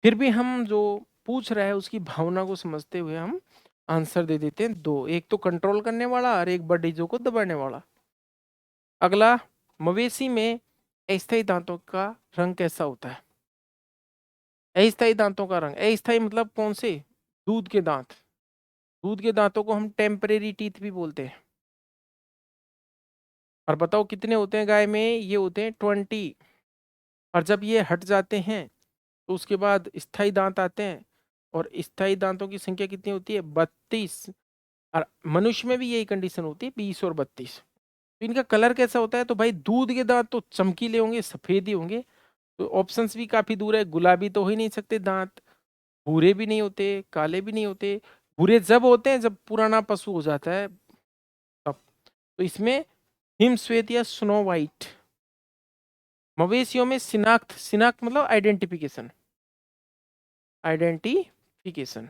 फिर भी हम जो पूछ रहा है उसकी भावना को समझते हुए हम आंसर दे देते हैं दो, एक तो कंट्रोल करने वाला और एक बडीजो को दबाने वाला। अगला, मवेशी में अस्थायी दांतों का रंग कैसा होता है? अस्थायी दांतों का रंग, अस्थायी मतलब कौन से? दूध के दांत, दूध के दांतों को हम टेम्परेरी टीथ भी बोलते हैं। और बताओ कितने होते हैं गाय में? ये होते हैं 20। और जब ये हट जाते हैं तो उसके बाद स्थायी दांत आते हैं, और स्थायी दांतों की संख्या कितनी होती है? 32। और मनुष्य में भी यही कंडीशन होती है, 20 और 32। तो इनका कलर कैसा होता है? तो भाई दूध के दांत तो चमकीले होंगे, सफेद ही होंगे। तो ऑप्शंस भी काफी दूर है, गुलाबी तो हो ही नहीं सकते दांत, भूरे भी नहीं होते, काले भी नहीं होते। भूरे जब होते हैं जब पुराना पशु हो जाता है तब। तो इसमें हिम श्वेत या स्नो वाइट। मवेशियों में शिनाख्त, शिनाख्त मतलब आइडेंटिफिकेशन, आइडेंटिफिकेशन,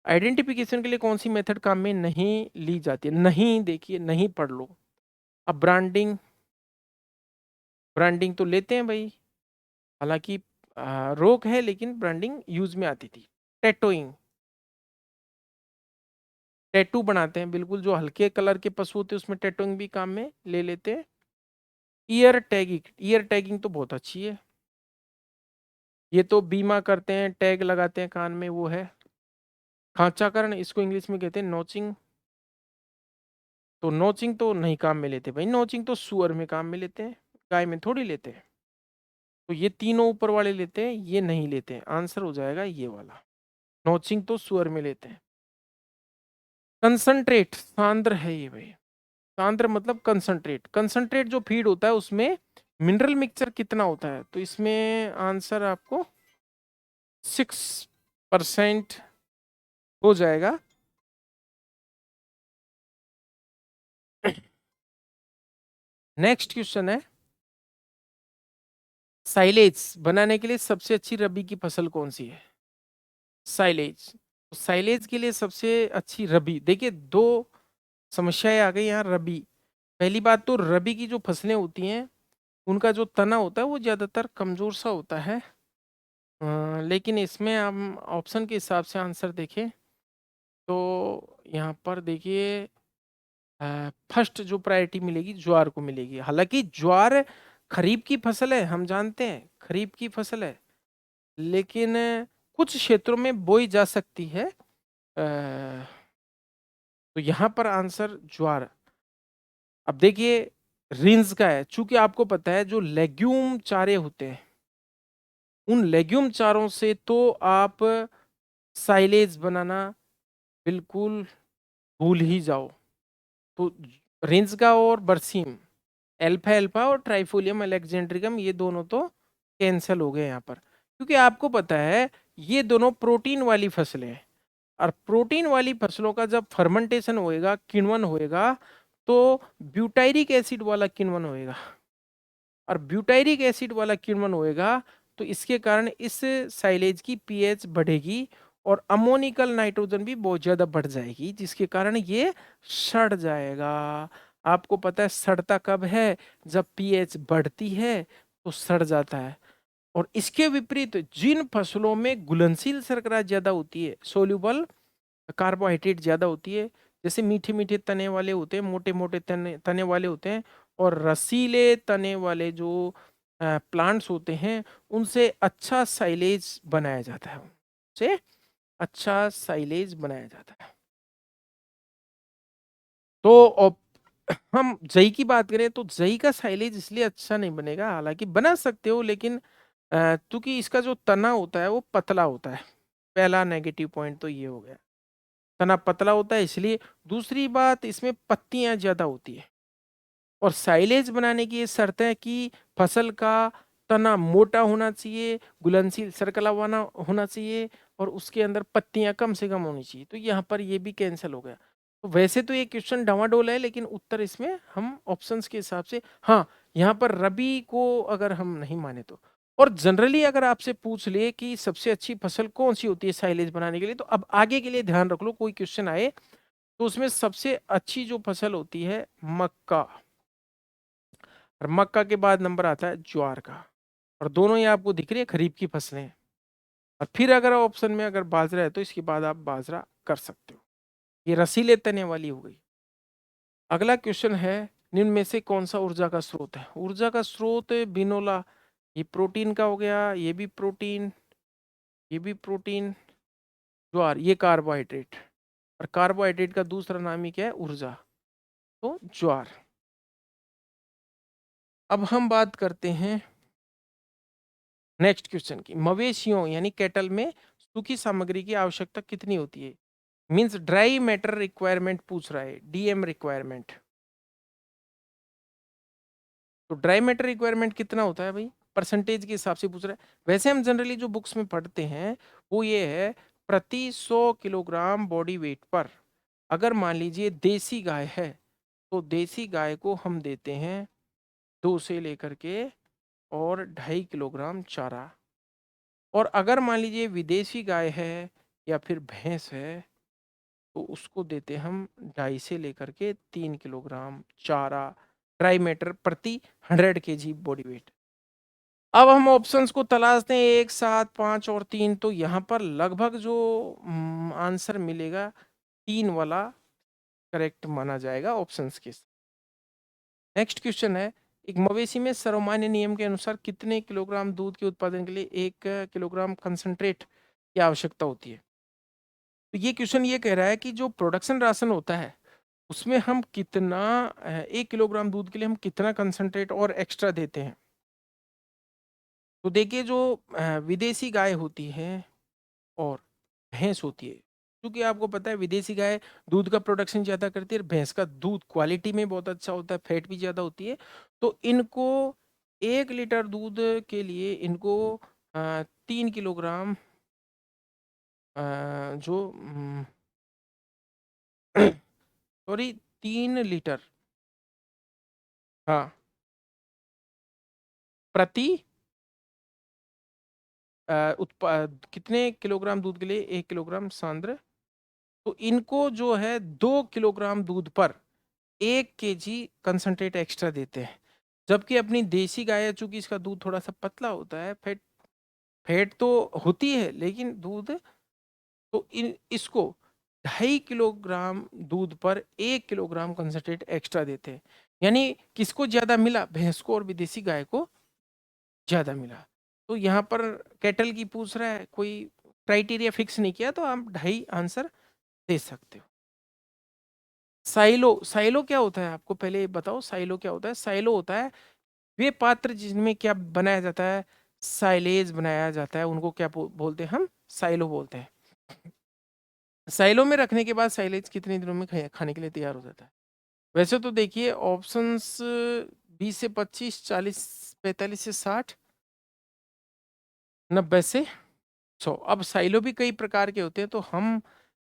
आइडेंटिफिकेशन के लिए कौन सी मेथड काम में नहीं ली जाती है? नहीं, देखिए नहीं, पढ़ लो। अब ब्रांडिंग, ब्रांडिंग तो लेते हैं भाई, हालांकि रोक है लेकिन ब्रांडिंग यूज में आती थी। टैटोइंग, टैटू बनाते हैं, बिल्कुल जो हल्के कलर के पशु होते हैं उसमें टैटोइंग भी काम में ले लेते हैं। ईयर टैगिंग, ईयर टैगिंग तो बहुत अच्छी है, ये तो बीमा करते हैं, टैग लगाते हैं कान में, वो है। खांचाकरण, इसको इंग्लिश में कहते हैं नोचिंग। तो नोचिंग तो नहीं काम में लेते भाई, नोचिंग तो सुअर में काम में लेते हैं, गाय में थोड़ी लेते हैं। तो ये तीनों ऊपर वाले लेते हैं, ये नहीं लेते हैं, आंसर हो जाएगा ये वाला। नोचिंग तो सुअर में लेते हैं। कंसंट्रेट, सांद्र है ये भाई, सांद्र मतलब कंसंट्रेट। कंसंट्रेट जो फीड होता है उसमें मिनरल मिक्सचर कितना होता है? तो इसमें आंसर आपको 6% हो जाएगा। नेक्स्ट क्वेश्चन है, साइलेज बनाने के लिए सबसे अच्छी रबी की फसल कौन सी है? साइलेज, तो साइलेज के लिए सबसे अच्छी रबी, देखिए दो समस्याएं आ गई यहाँ रबी। पहली बात तो रबी की जो फसलें होती हैं उनका जो तना होता है वो ज्यादातर कमजोर सा होता है। लेकिन इसमें हम ऑप्शन के हिसाब से आंसर देखें तो यहाँ पर देखिए, फर्स्ट जो प्रायोरिटी मिलेगी ज्वार को मिलेगी। हालांकि ज्वार खरीफ की फसल है, हम जानते हैं खरीफ की फसल है, लेकिन कुछ क्षेत्रों में बोई जा सकती है। तो यहाँ पर आंसर ज्वार। अब देखिए, रिंज का है, चूंकि आपको पता है जो लेग्यूम चारे होते हैं उन लेग्यूम चारों से तो आप साइलेज बनाना बिल्कुल भूल ही जाओ। तो रेंज का और बरसीम, एल्फा एल्फा और ट्राइफोलियम अलेक्जेंड्रिकम ये दोनों तो कैंसल हो गए यहाँ पर, क्योंकि आपको पता है ये दोनों प्रोटीन वाली फसलें हैं, और प्रोटीन वाली फसलों का जब फर्मेंटेशन होएगा, किण्वन होएगा, तो ब्यूटाइरिक एसिड वाला किण्वन होएगा, और ब्यूटाइरिक एसिड वाला किण्वन होएगा तो इसके कारण इस साइलेज की पीएच बढ़ेगी और अमोनिकल नाइट्रोजन भी बहुत ज्यादा बढ़ जाएगी, जिसके कारण ये सड़ जाएगा। आपको पता है सड़ता कब है? जब पीएच बढ़ती है तो सड़ जाता है। और इसके विपरीत जिन फसलों में घुलनशील शर्करा ज्यादा होती है, सोल्यूबल कार्बोहाइड्रेट ज्यादा होती है, जैसे मीठे मीठे तने वाले होते हैं, मोटे मोटे तने तने वाले होते हैं, और रसीले तने वाले जो प्लांट्स होते हैं, उनसे अच्छा साइलेज बनाया जाता है, उनसे अच्छा साइलेज बनाया जाता है। तो हम जई की बात करें तो जई का साइलेज इसलिए अच्छा नहीं बनेगा, हालांकि बना सकते हो, लेकिन क्योंकि इसका जो तना होता है वो पतला होता है। पहला नेगेटिव पॉइंट तो ये हो गया, तना पतला होता है इसलिए। दूसरी बात, इसमें पत्तियां ज्यादा होती है, और साइलेज बनाने की ये शर्त है कि फसल का तना मोटा होना चाहिए, घुलनशील सर्कला वाला होना चाहिए, और उसके अंदर पत्तियां कम से कम होनी चाहिए। तो यहाँ पर ये भी कैंसिल हो गया। तो वैसे तो ये क्वेश्चन डवाडोल है, लेकिन उत्तर इसमें हम ऑप्शंस के हिसाब से, हाँ, यहाँ पर रबी को अगर हम नहीं माने तो। और जनरली अगर आपसे पूछ ले कि सबसे अच्छी फसल कौन सी होती है साइलेज बनाने के लिए, तो अब आगे के लिए ध्यान रख लो, कोई क्वेश्चन आए तो उसमें सबसे अच्छी जो फसल होती है मक्का, और मक्का के बाद नंबर आता है ज्वार का, और दोनों ही आपको दिख रही है खरीफ की फसलें। और फिर अगर ऑप्शन में अगर बाजरा है तो इसके बाद आप बाजरा कर सकते हो। ये रसीले तने वाली हो गई। अगला क्वेश्चन है, निम्न में से कौन सा ऊर्जा का स्रोत है? ऊर्जा का स्रोत बिनोला, ये प्रोटीन का हो गया, ये भी प्रोटीन, ये भी प्रोटीन। ज्वार ये कार्बोहाइड्रेट, और कार्बोहाइड्रेट का दूसरा नाम ही क्या है? ऊर्जा। तो ज्वार। अब हम बात करते हैं नेक्स्ट क्वेश्चन की। मवेशियों यानी कैटल में सूखी सामग्री की आवश्यकता कितनी होती है? मींस ड्राई मैटर रिक्वायरमेंट पूछ रहा है, डीएम रिक्वायरमेंट। तो ड्राई मैटर रिक्वायरमेंट कितना होता है भाई? परसेंटेज के हिसाब से पूछ रहा है। वैसे हम जनरली जो बुक्स में पढ़ते हैं वो ये है, प्रति 100 किलोग्राम बॉडी वेट पर, अगर मान लीजिए देसी गाय है तो देसी गाय को हम देते हैं 2 से लेकर के और 2.5 किलोग्राम चारा, और अगर मान लीजिए विदेशी गाय है या फिर भैंस है तो उसको देते हम 2.5 से लेकर के 3 किलोग्राम चारा, ड्राई मैटर प्रति 100 kg बॉडी वेट। अब हम ऑप्शंस को तलाशते हैं, 1, 7, 5 और 3। तो यहाँ पर लगभग जो आंसर मिलेगा 3 वाला करेक्ट माना जाएगा ऑप्शंस के। नेक्स्ट क्वेश्चन है, एक मवेशी में सर्वमान्य नियम के अनुसार कितने किलोग्राम दूध के उत्पादन के लिए 1 किलोग्राम कंसंट्रेट की आवश्यकता होती है? तो ये क्वेश्चन ये कह रहा है कि जो प्रोडक्शन राशन होता है उसमें हम कितना 1 किलोग्राम दूध के लिए हम कितना कंसंट्रेट और एक्स्ट्रा देते हैं। तो देखिए जो विदेशी गाय होती है और भैंस होती है, क्योंकि आपको पता है विदेशी गाय दूध का प्रोडक्शन ज्यादा करती है, भैंस का दूध क्वालिटी में बहुत अच्छा होता है, फैट भी ज्यादा होती है। तो इनको 1 लीटर दूध के लिए इनको 3 किलोग्राम जो सॉरी 3 लीटर, हाँ, प्रति कितने किलोग्राम दूध के लिए 1 किलोग्राम सांद्र, तो इनको जो है 2 किलोग्राम दूध पर 1 kg कंसंट्रेट एक्स्ट्रा देते हैं। जबकि अपनी देसी गाय है, चूंकि इसका दूध थोड़ा सा पतला होता है, फैट फैट तो होती है लेकिन दूध, तो इन इसको 2.5 किलोग्राम दूध पर 1 किलोग्राम कंसंट्रेट एक्स्ट्रा देते हैं। यानी किसको ज्यादा मिला? भैंस को और विदेशी गाय को ज्यादा मिला। तो यहाँ पर कैटल की पूछ रहा है, कोई क्राइटेरिया फिक्स नहीं किया, तो आप 2.5 आंसर दे सकते हो। साइलो, साइलो क्या होता है आपको पहले ये बताओ, साइलो क्या होता है? साइलो होता है वे पात्र जिनमें क्या बनाया जाता है, साइलेज बनाया जाता है, उनको क्या बोलते हैं हम? साइलो बोलते हैं। साइलो में रखने के बाद साइलेज कितने दिनों में खाने के लिए तैयार हो जाता है? वैसे तो देखिए ऑप्शंस 20 से 25, 40, 45 से 60, 90 से 100। अब साइलो भी कई प्रकार के होते हैं, तो हम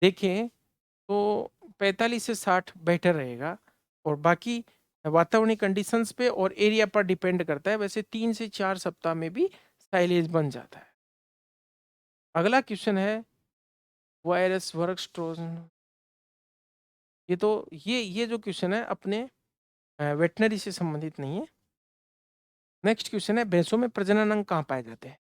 देखें तो 45 से 60 बेटर रहेगा, और बाकी वातावरणीय कंडीशंस पे और एरिया पर डिपेंड करता है। वैसे 3 से 4 सप्ताह में भी साइलेज बन जाता है। अगला क्वेश्चन है वायरस वर्क्स ट्रोजन। ये तो ये जो क्वेश्चन है अपने वेटनरी से संबंधित नहीं है। नेक्स्ट क्वेश्चन है भैंसों में प्रजनन अंग कहाँ पाए जाते हैं?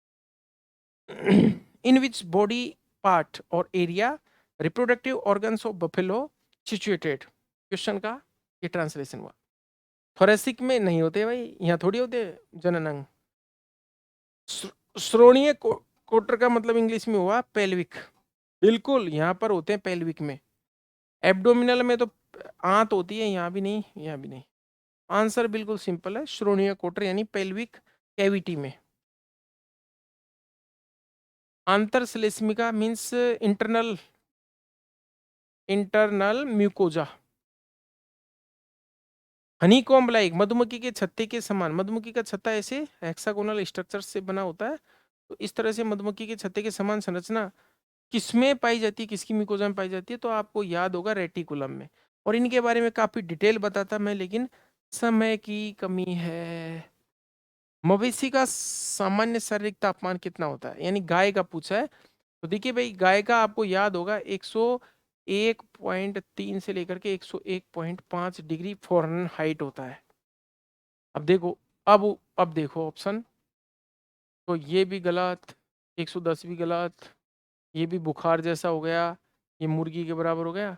इन विच बॉडी पार्ट और area reproductive organs of buffalo situated. Question का ये ट्रांसलेशन हुआ। थोरेसिक में नहीं होते भाई, यहाँ थोड़ी होते जनन अंग। श्रोणीय कोटर का मतलब इंग्लिश में हुआ पेल्विक। बिल्कुल यहाँ पर होते हैं पेल्विक में। एब्डोमिनल में तो आंत होती है, यहाँ भी नहीं, यहाँ भी नहीं। आंसर बिल्कुल सिंपल है, श्रोणीय कोटर यानी पेल्विक कैविटी में। आंतर श्लेष्मिका means internal mucosa. Honeycomb like मधुमक्खी के छत्ते के समान। मधुमक्खी का छत्ता ऐसे हेक्सागोनल स्ट्रक्चर से बना होता है, तो इस तरह से मधुमक्खी के छत्ते के समान संरचना किसमें पाई जाती है, किसकी म्यूकोजा में पाई जाती है, तो आपको याद होगा रेटिकुलम में। और इनके बारे में काफी डिटेल बताता मैं, लेकिन समय की कमी है। मवेशी का सामान्य शारीरिक तापमान कितना होता है, यानी गाय का पूछा है। तो देखिए भाई, गाय का आपको याद होगा 101.3 से लेकर के 101.5 डिग्री फ़ारेनहाइट होता है। अब देखो, अब देखो ऑप्शन, तो ये भी गलत, 110 भी गलत, ये भी बुखार जैसा हो गया, ये मुर्गी के बराबर हो गया।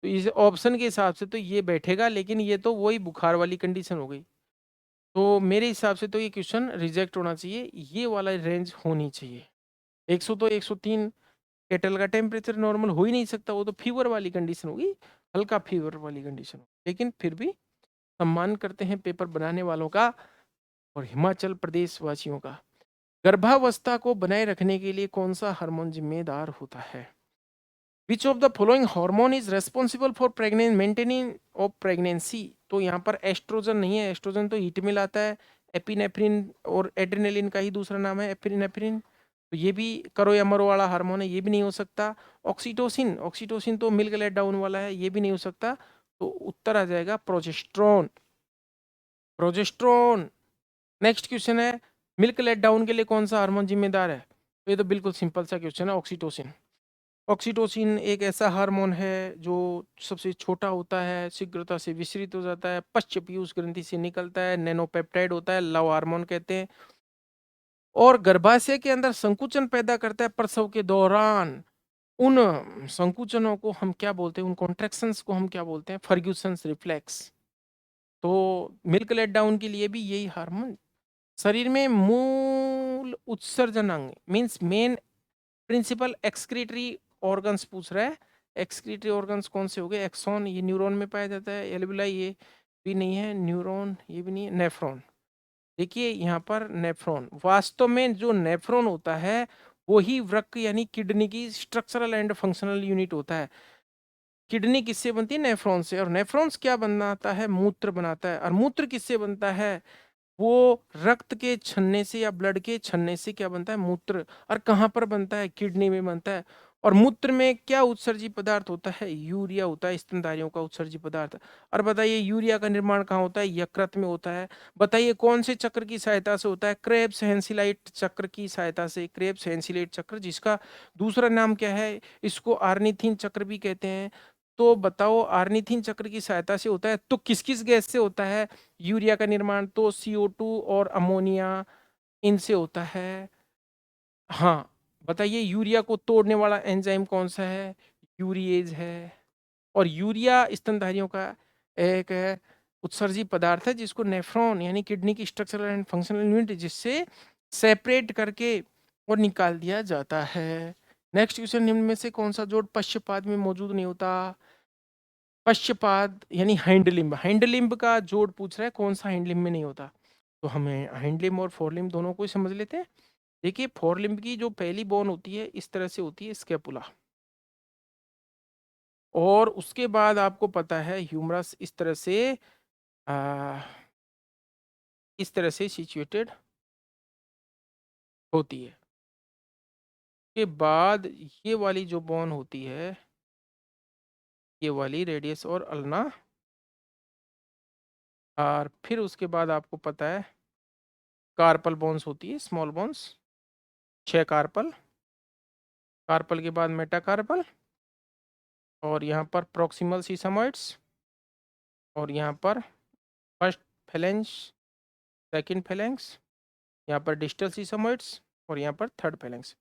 तो इस ऑप्शन के हिसाब से तो ये बैठेगा, लेकिन ये तो वही बुखार वाली कंडीशन हो गई। तो मेरे हिसाब से तो ये क्वेश्चन रिजेक्ट होना चाहिए, ये वाला रेंज होनी चाहिए। 100 तो 103 केटल का टेम्परेचर नॉर्मल हो ही नहीं सकता, वो तो फीवर वाली कंडीशन होगी, हल्का फीवर वाली कंडीशन। लेकिन फिर भी सम्मान करते हैं पेपर बनाने वालों का और हिमाचल प्रदेश वासियों का। गर्भावस्था को बनाए रखने के लिए कौन सा हार्मोन जिम्मेदार होता है? Which of the following hormone is responsible for pregnant maintaining of pregnancy? तो यहाँ पर एस्ट्रोजन नहीं है, एस्ट्रोजन तो हीट में लाता है। एपिनेफ्रिन और एड्रेनलिन का ही दूसरा नाम है एपिनेफ्रिन, तो ये भी करो या मरो वाला हार्मोन है, ये भी नहीं हो सकता। ऑक्सीटोसिन, ऑक्सीटोसिन तो मिल्क लेट डाउन वाला है, ये भी नहीं हो सकता। तो उत्तर आ जाएगा प्रोजेस्ट्रॉन, प्रोजेस्ट्रॉन। नेक्स्ट क्वेश्चन है मिल्क लेट डाउन के लिए कौन सा हार्मोन जिम्मेदार है? तो ये तो बिल्कुल सिंपल सा क्वेश्चन है, ऑक्सीटोसिन। ऑक्सीटोसिन एक ऐसा हार्मोन है जो सबसे छोटा होता है, शीघ्रता से विसरित हो जाता है, पश्च पीयूष ग्रंथि से निकलता है, नैनोपेप्टाइड होता है, लव हार्मोन कहते हैं, और गर्भाशय के अंदर संकुचन पैदा करता है प्रसव के दौरान। उन संकुचनों को हम क्या बोलते हैं, उन कॉन्ट्रैक्शंस को हम क्या बोलते हैं? फर्ग्यूसन्स रिफ्लेक्स। तो मिल्क लेट डाउन के लिए भी यही हार्मोन। शरीर में मूल उत्सर्जन अंग means main principal excretory organs पूछ रहा है। एक्सक्रीटरी ऑर्गन्स कौन से हो गए? एक्सॉन, ये न्यूरॉन में पाया जाता है। एल्विलाई, ये भी नहीं है। न्यूरॉन, ये भी नहीं है। नेफ्रॉन, देखिए यहाँ पर नेफ्रॉन, वास्तव में जो नेफ्रॉन होता है वो ही वृक्क यानी किडनी की स्ट्रक्चरल एंड फंक्शनल यूनिट होता है। किडनी किससे बनती है? नेफ्रॉन से। और नेफ्रॉन्स क्या बनाता है? मूत्र बनाता है। और मूत्र किससे बनता है? वो रक्त के छन्ने से या ब्लड के छन्ने से क्या बनता है? मूत्र। और कहाँ पर बनता है? किडनी में बनता है। और मूत्र में क्या उत्सर्जी पदार्थ होता है? यूरिया होता है, स्तनधारियों का उत्सर्जी पदार्थ। और बताइए यूरिया का निर्माण कहाँ होता है? यकृत में होता है। बताइए कौन से चक्र की सहायता से होता है? क्रेब्स हैंसिलाइट चक्र की सहायता से। क्रेब्स हैंसिलाइट चक्र, जिसका दूसरा नाम क्या है? इसको आर्निथिन चक्र भी कहते हैं। तो बताओ, आर्निथिन चक्र की सहायता से होता है, तो किस किस गैस से होता है यूरिया का निर्माण? तो CO2 और अमोनिया, इनसे होता है। हाँ, बताइए यूरिया को तोड़ने वाला एंजाइम कौन सा है? यूरिएज है। और यूरिया स्तनधारियों का एक उत्सर्जी पदार्थ है, जिसको नेफ्रॉन यानी किडनी की स्ट्रक्चरल एंड फंक्शनल यूनिट, जिससे सेपरेट करके और निकाल दिया जाता है। नेक्स्ट क्वेश्चन, निम्न में से कौन सा जोड़ पश्चपाद में मौजूद नहीं होता? पश्चपाद यानी हैंडलिम्ब, हैंडलिम्ब का जोड़ पूछ रहा है, कौन सा हैंडलिम्ब में नहीं होता? तो हमें हैंडलिम्ब और फोरलिम्ब दोनों को ही समझ लेते हैं। देखिए फोरलिम्ब की जो पहली बोन होती है इस तरह से होती है, स्कैपुला। और उसके बाद आपको पता है ह्यूमरस इस तरह से आ, इस तरह से सिचुएटेड होती है। के बाद ये वाली जो बोन होती है, ये वाली रेडियस और अल्ना, और फिर उसके बाद आपको पता है कार्पल बोन्स होती है, स्मॉल बोन्स, 6 कार्पल, कार्पल के बाद मेटाकार्पल, और यहाँ पर प्रॉक्सिमल सीसामॉइड्स, और यहाँ पर फर्स्ट फेलेंस, सेकंड फेलेंस, यहाँ पर डिस्टल सीसामॉइड्स, और यहाँ पर थर्ड फेलेंस।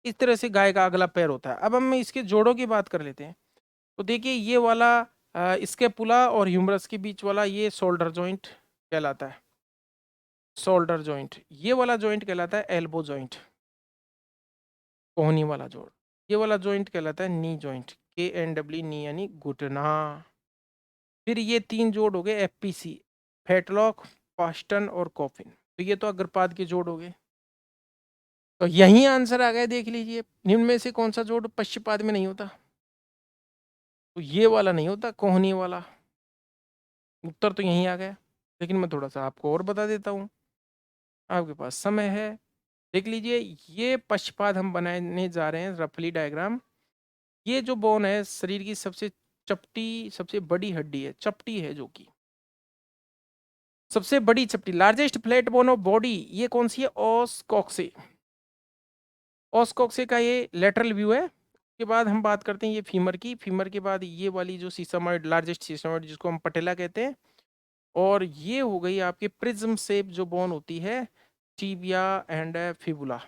इस तरह से गाय का अगला पैर होता है। अब हम इसके जोड़ों की बात कर लेते हैं। तो देखिए ये वाला स्केपुला और ह्यूमरस के बीच वाला ये शोल्डर जॉइंट कहलाता है, शोल्डर जॉइंट। ये वाला जॉइंट कहलाता है एल्बो जॉइंट, कोहनी वाला जोड़। ये वाला जॉइंट कहलाता है नी जॉइंट, KNW, नी यानी घुटना। फिर ये 3 जोड़ हो गए FPC, फेटलॉक, पास्टन और कॉफिन। तो ये तो अग्रपाद के जोड़ हो गए। तो यही आंसर आ गया, देख लीजिए। निम्न में से कौन सा जोड़ पश्चपाद में नहीं होता? तो ये वाला नहीं होता, कोहनी वाला। उत्तर तो यहीं आ गया। लेकिन मैं थोड़ा सा आपको और बता देता हूँ, आपके पास समय है। देख लीजिए, ये पश्चपाद हम बनाने जा रहे हैं, रफली डायग्राम। ये जो बोन है शरीर की सबसे चपटी, सबसे बड़ी हड्डी है, चपटी है, जो कि सबसे बड़ी चपटी, largest flat bone of body, ये कौन सी है? ओस कॉक्से। ओस कॉक्से का ये लेटरल व्यू है। उसके बाद हम बात करते हैं ये फीमर की। फीमर के बाद ये वाली जो सीसामॉइड, लार्जेस्ट सीसामॉइड, जिसको हम पटेला कहते हैं। और ये हो गई आपकी प्रिज्म शेप जो बोन होती है, टिबिया एंड फिबुला।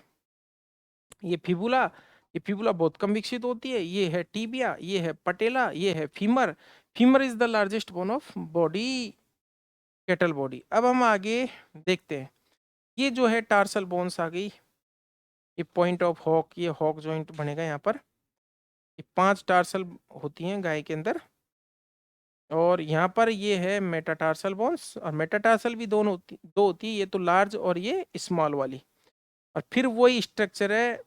ये फिबुला बहुत कम विकसित होती है। ये है टिबिया, ये है पटेला, ये है femur. Femur is the largest bone of body, cattle body. अब हम आगे देखते हैं, ये जो है टार्सल बोन्स आ गई, ये पॉइंट ऑफ हॉक, ये हॉक जॉइंट बनेगा यहाँ पर। ये 5 टार्सल होती हैं गाय के अंदर। और यहाँ पर ये है मेटाटार्सल बोन्स, और मेटाटार्सल भी दो होती है, ये तो लार्ज और ये स्मॉल वाली। और फिर वही स्ट्रक्चर है,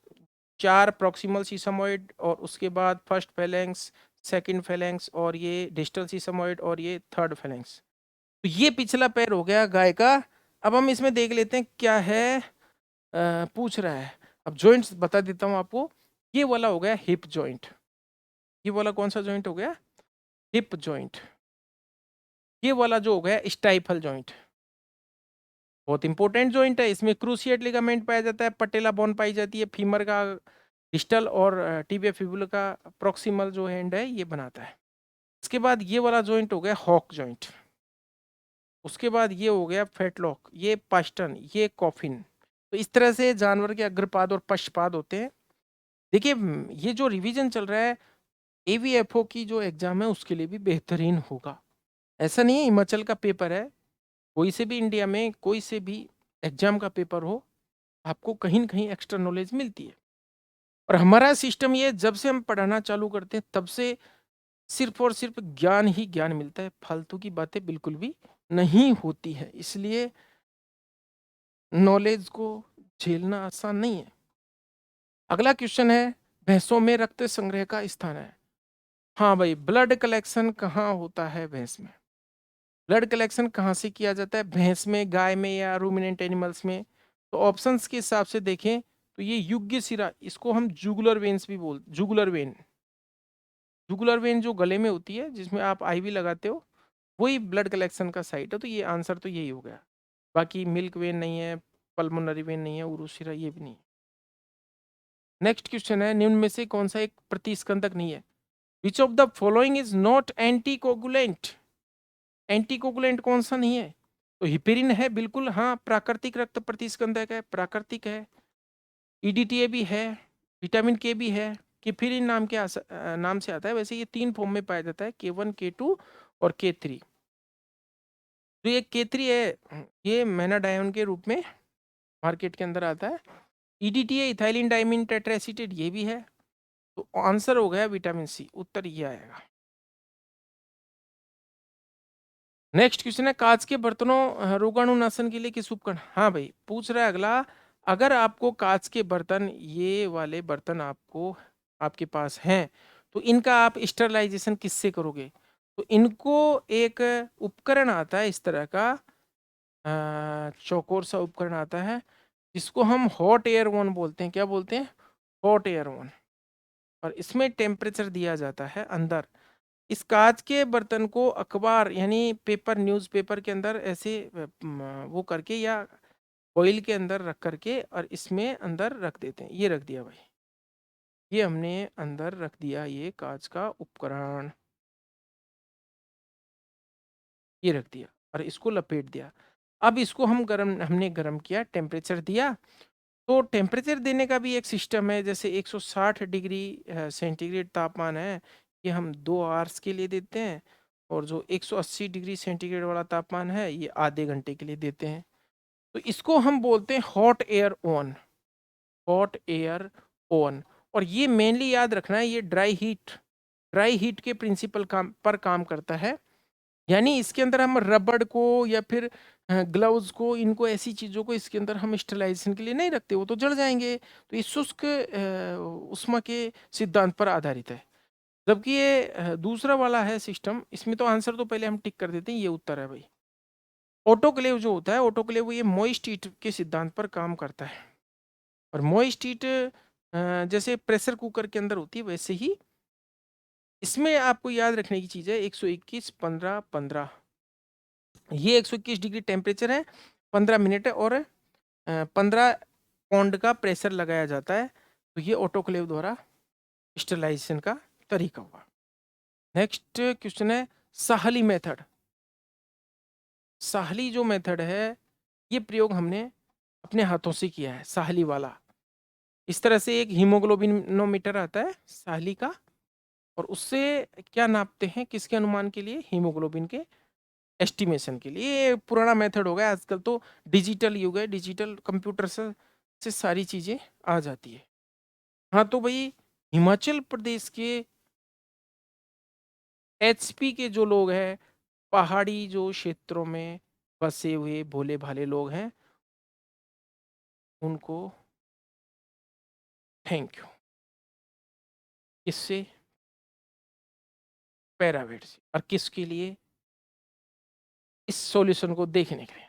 4 प्रॉक्सिमल सीसामॉइड, और उसके बाद फर्स्ट फेलेंक्स, सेकंड फेलेंक्स, और ये डिस्टल सीसामॉइड, और ये थर्ड फेलेंक्स। तो ये पिछला पैर हो गया गाय का। अब हम इसमें देख लेते हैं क्या है, पूछ रहा है। अब जॉइंट्स बता देता हूँ आपको। ये वाला हो गया हिप जॉइंट। ये वाला कौन सा जॉइंट हो गया? Hip joint. ये वाला जो हो गया स्टाइफल जॉइंट, बहुत इंपॉर्टेंट जॉइंट है। इसमें क्रूसिएट लिगामेंट पाया जाता है, पटेला बोन पाई जाती है, फीमर का डिस्टल और टिबिया फिबुला का प्रॉक्सिमल जो एंड है ये बनाता है। इसके बाद ये वाला जॉइंट हो गया हॉक जॉइंट। उसके बाद ये हो गया फेटलॉक, ये पास्टन, ये कॉफिन। तो इस तरह से जानवर के अग्रपाद और पश्चपाद होते हैं। देखिए ये जो रिवीजन चल रहा है AVFO की जो एग्जाम है उसके लिए भी बेहतरीन होगा। ऐसा नहीं है हिमाचल का पेपर है, कोई से भी इंडिया में कोई से भी एग्जाम का पेपर हो, आपको कहीं न कहीं एक्स्ट्रा नॉलेज मिलती है। और हमारा सिस्टम ये, जब से हम पढ़ाना चालू करते हैं तब से सिर्फ और सिर्फ ज्ञान ही ज्ञान मिलता है, फालतू की बातें बिल्कुल भी नहीं होती है। इसलिए नॉलेज को झेलना आसान नहीं है। अगला क्वेश्चन है, भैंसों में रक्त संग्रह का स्थान है। हाँ भाई, ब्लड कलेक्शन कहाँ होता है भैंस में? ब्लड कलेक्शन कहाँ से किया जाता है? भैंस में, गाय में, या रूमिनेंट एनिमल्स में? तो ऑप्शंस के हिसाब से देखें तो ये युग्य सिरा, इसको हम जुगुलर वेन्स भी बोलते, जुगुलर वेन। जुगुलर वेन जो गले में होती है, जिसमें आप IV लगाते हो, वही ब्लड कलेक्शन का साइट है। तो ये आंसर तो यही हो गया। बाकी मिल्क वेन नहीं है, पल्मोनरी वेन नहीं है, उरुशिरा ये भी नहीं है। नेक्स्ट क्वेश्चन है, निम्न में से कौन सा एक प्रतिस्कंदक नहीं है? Which of the following is not anticoagulant? Anticoagulant कौन सा नहीं है? तो हिपेरिन है बिल्कुल, हाँ। प्राकृतिक रक्त प्रतिस्कंदक है, प्राकृतिक है। EDTA भी है, विटामिन K भी है। किफिरिन नाम के नाम से आता है। वैसे ये 3 फॉर्म में पाया जाता है, K1, K2 और K3। तो ये K3 है, ये मेनाडायोन के रूप में मार्केट के अंदर आता है। EDTA इथाइलिन डाइमिन टेट्राएसिटेट ये भी है। तो आंसर हो गया विटामिन C, उत्तर ये आएगा। नेक्स्ट क्वेश्चन है, कांच के बर्तनों रोगाणुनाशन के लिए किस उपकरण? हाँ भाई, पूछ रहा है अगला, अगर आपको कांच के बर्तन, ये वाले बर्तन आपको आपके पास हैं, तो इनका आप स्टरलाइजेशन किससे करोगे? तो इनको एक उपकरण आता है इस तरह का, चौकोर सा उपकरण आता है जिसको हम हॉट एयर वन बोलते हैं। क्या बोलते हैं? Hot air one. और इसमें टेम्परेचर दिया जाता है अंदर। इस कांच के बर्तन को अखबार यानी पेपर, न्यूज़पेपर के अंदर ऐसे वो करके या ऑयल के अंदर रख करके और इसमें अंदर रख देते हैं। ये रख दिया भाई, ये हमने अंदर रख दिया ये कांच का उपकरण, ये रख दिया और इसको लपेट दिया। अब इसको हमने गर्म किया, टेम्परेचर दिया। तो टेम्परेचर देने का भी एक सिस्टम है। जैसे 160 डिग्री सेंटीग्रेड तापमान है, ये हम 2 आवर्स के लिए देते हैं। और जो 180 डिग्री सेंटीग्रेड वाला तापमान है, ये आधे घंटे के लिए देते हैं। तो इसको हम बोलते हैं hot air oven. Hot air oven. और ये मेनली याद रखना है, ये ड्राई हीट के प्रिंसिपल काम करता है। यानी इसके अंदर हम रबड़ को या फिर ग्लव्स को, इनको ऐसी चीज़ों को इसके अंदर हम स्टेलाइजेशन के लिए नहीं रखते, वो तो जल जाएंगे। तो ये शुष्क उष्मा के सिद्धांत पर आधारित है। जबकि ये दूसरा वाला है सिस्टम, इसमें तो आंसर तो पहले हम टिक कर देते हैं, ये उत्तर है भाई। ऑटोक्लेव जो होता है, ऑटोक्लेव ये मॉइस्ट हीट के सिद्धांत पर काम करता है। और मॉइस्ट हीट जैसे प्रेशर कुकर के अंदर होती है, वैसे ही इसमें आपको याद रखने की चीज़ है 121 15 15। ये 121 डिग्री टेम्परेचर है, 15 मिनट है और 15 पौंड का प्रेशर लगाया जाता है। तो ये ऑटोक्लेव द्वारा स्टरलाइजेशन का तरीका हुआ। नेक्स्ट क्वेश्चन है साहली मेथड। साहली जो मेथड है, ये प्रयोग हमने अपने हाथों से किया है, साहली वाला। इस तरह से एक हीमोग्लोबिनोमीटर आता है साहली का, और उससे क्या नापते हैं, किसके अनुमान के लिए? हीमोग्लोबिन के एस्टिमेशन के लिए। ये पुराना मेथड हो गया, आजकल तो डिजिटल युग है, डिजिटल कंप्यूटर से सारी चीज़ें आ जाती है। हाँ तो भाई, हिमाचल प्रदेश के एचपी के जो लोग हैं, पहाड़ी जो क्षेत्रों में बसे हुए भोले भाले लोग हैं, उनको थैंक यू। इससे पैरावेट से, और किसके लिए? इस सॉल्यूशन को देखने के लिए।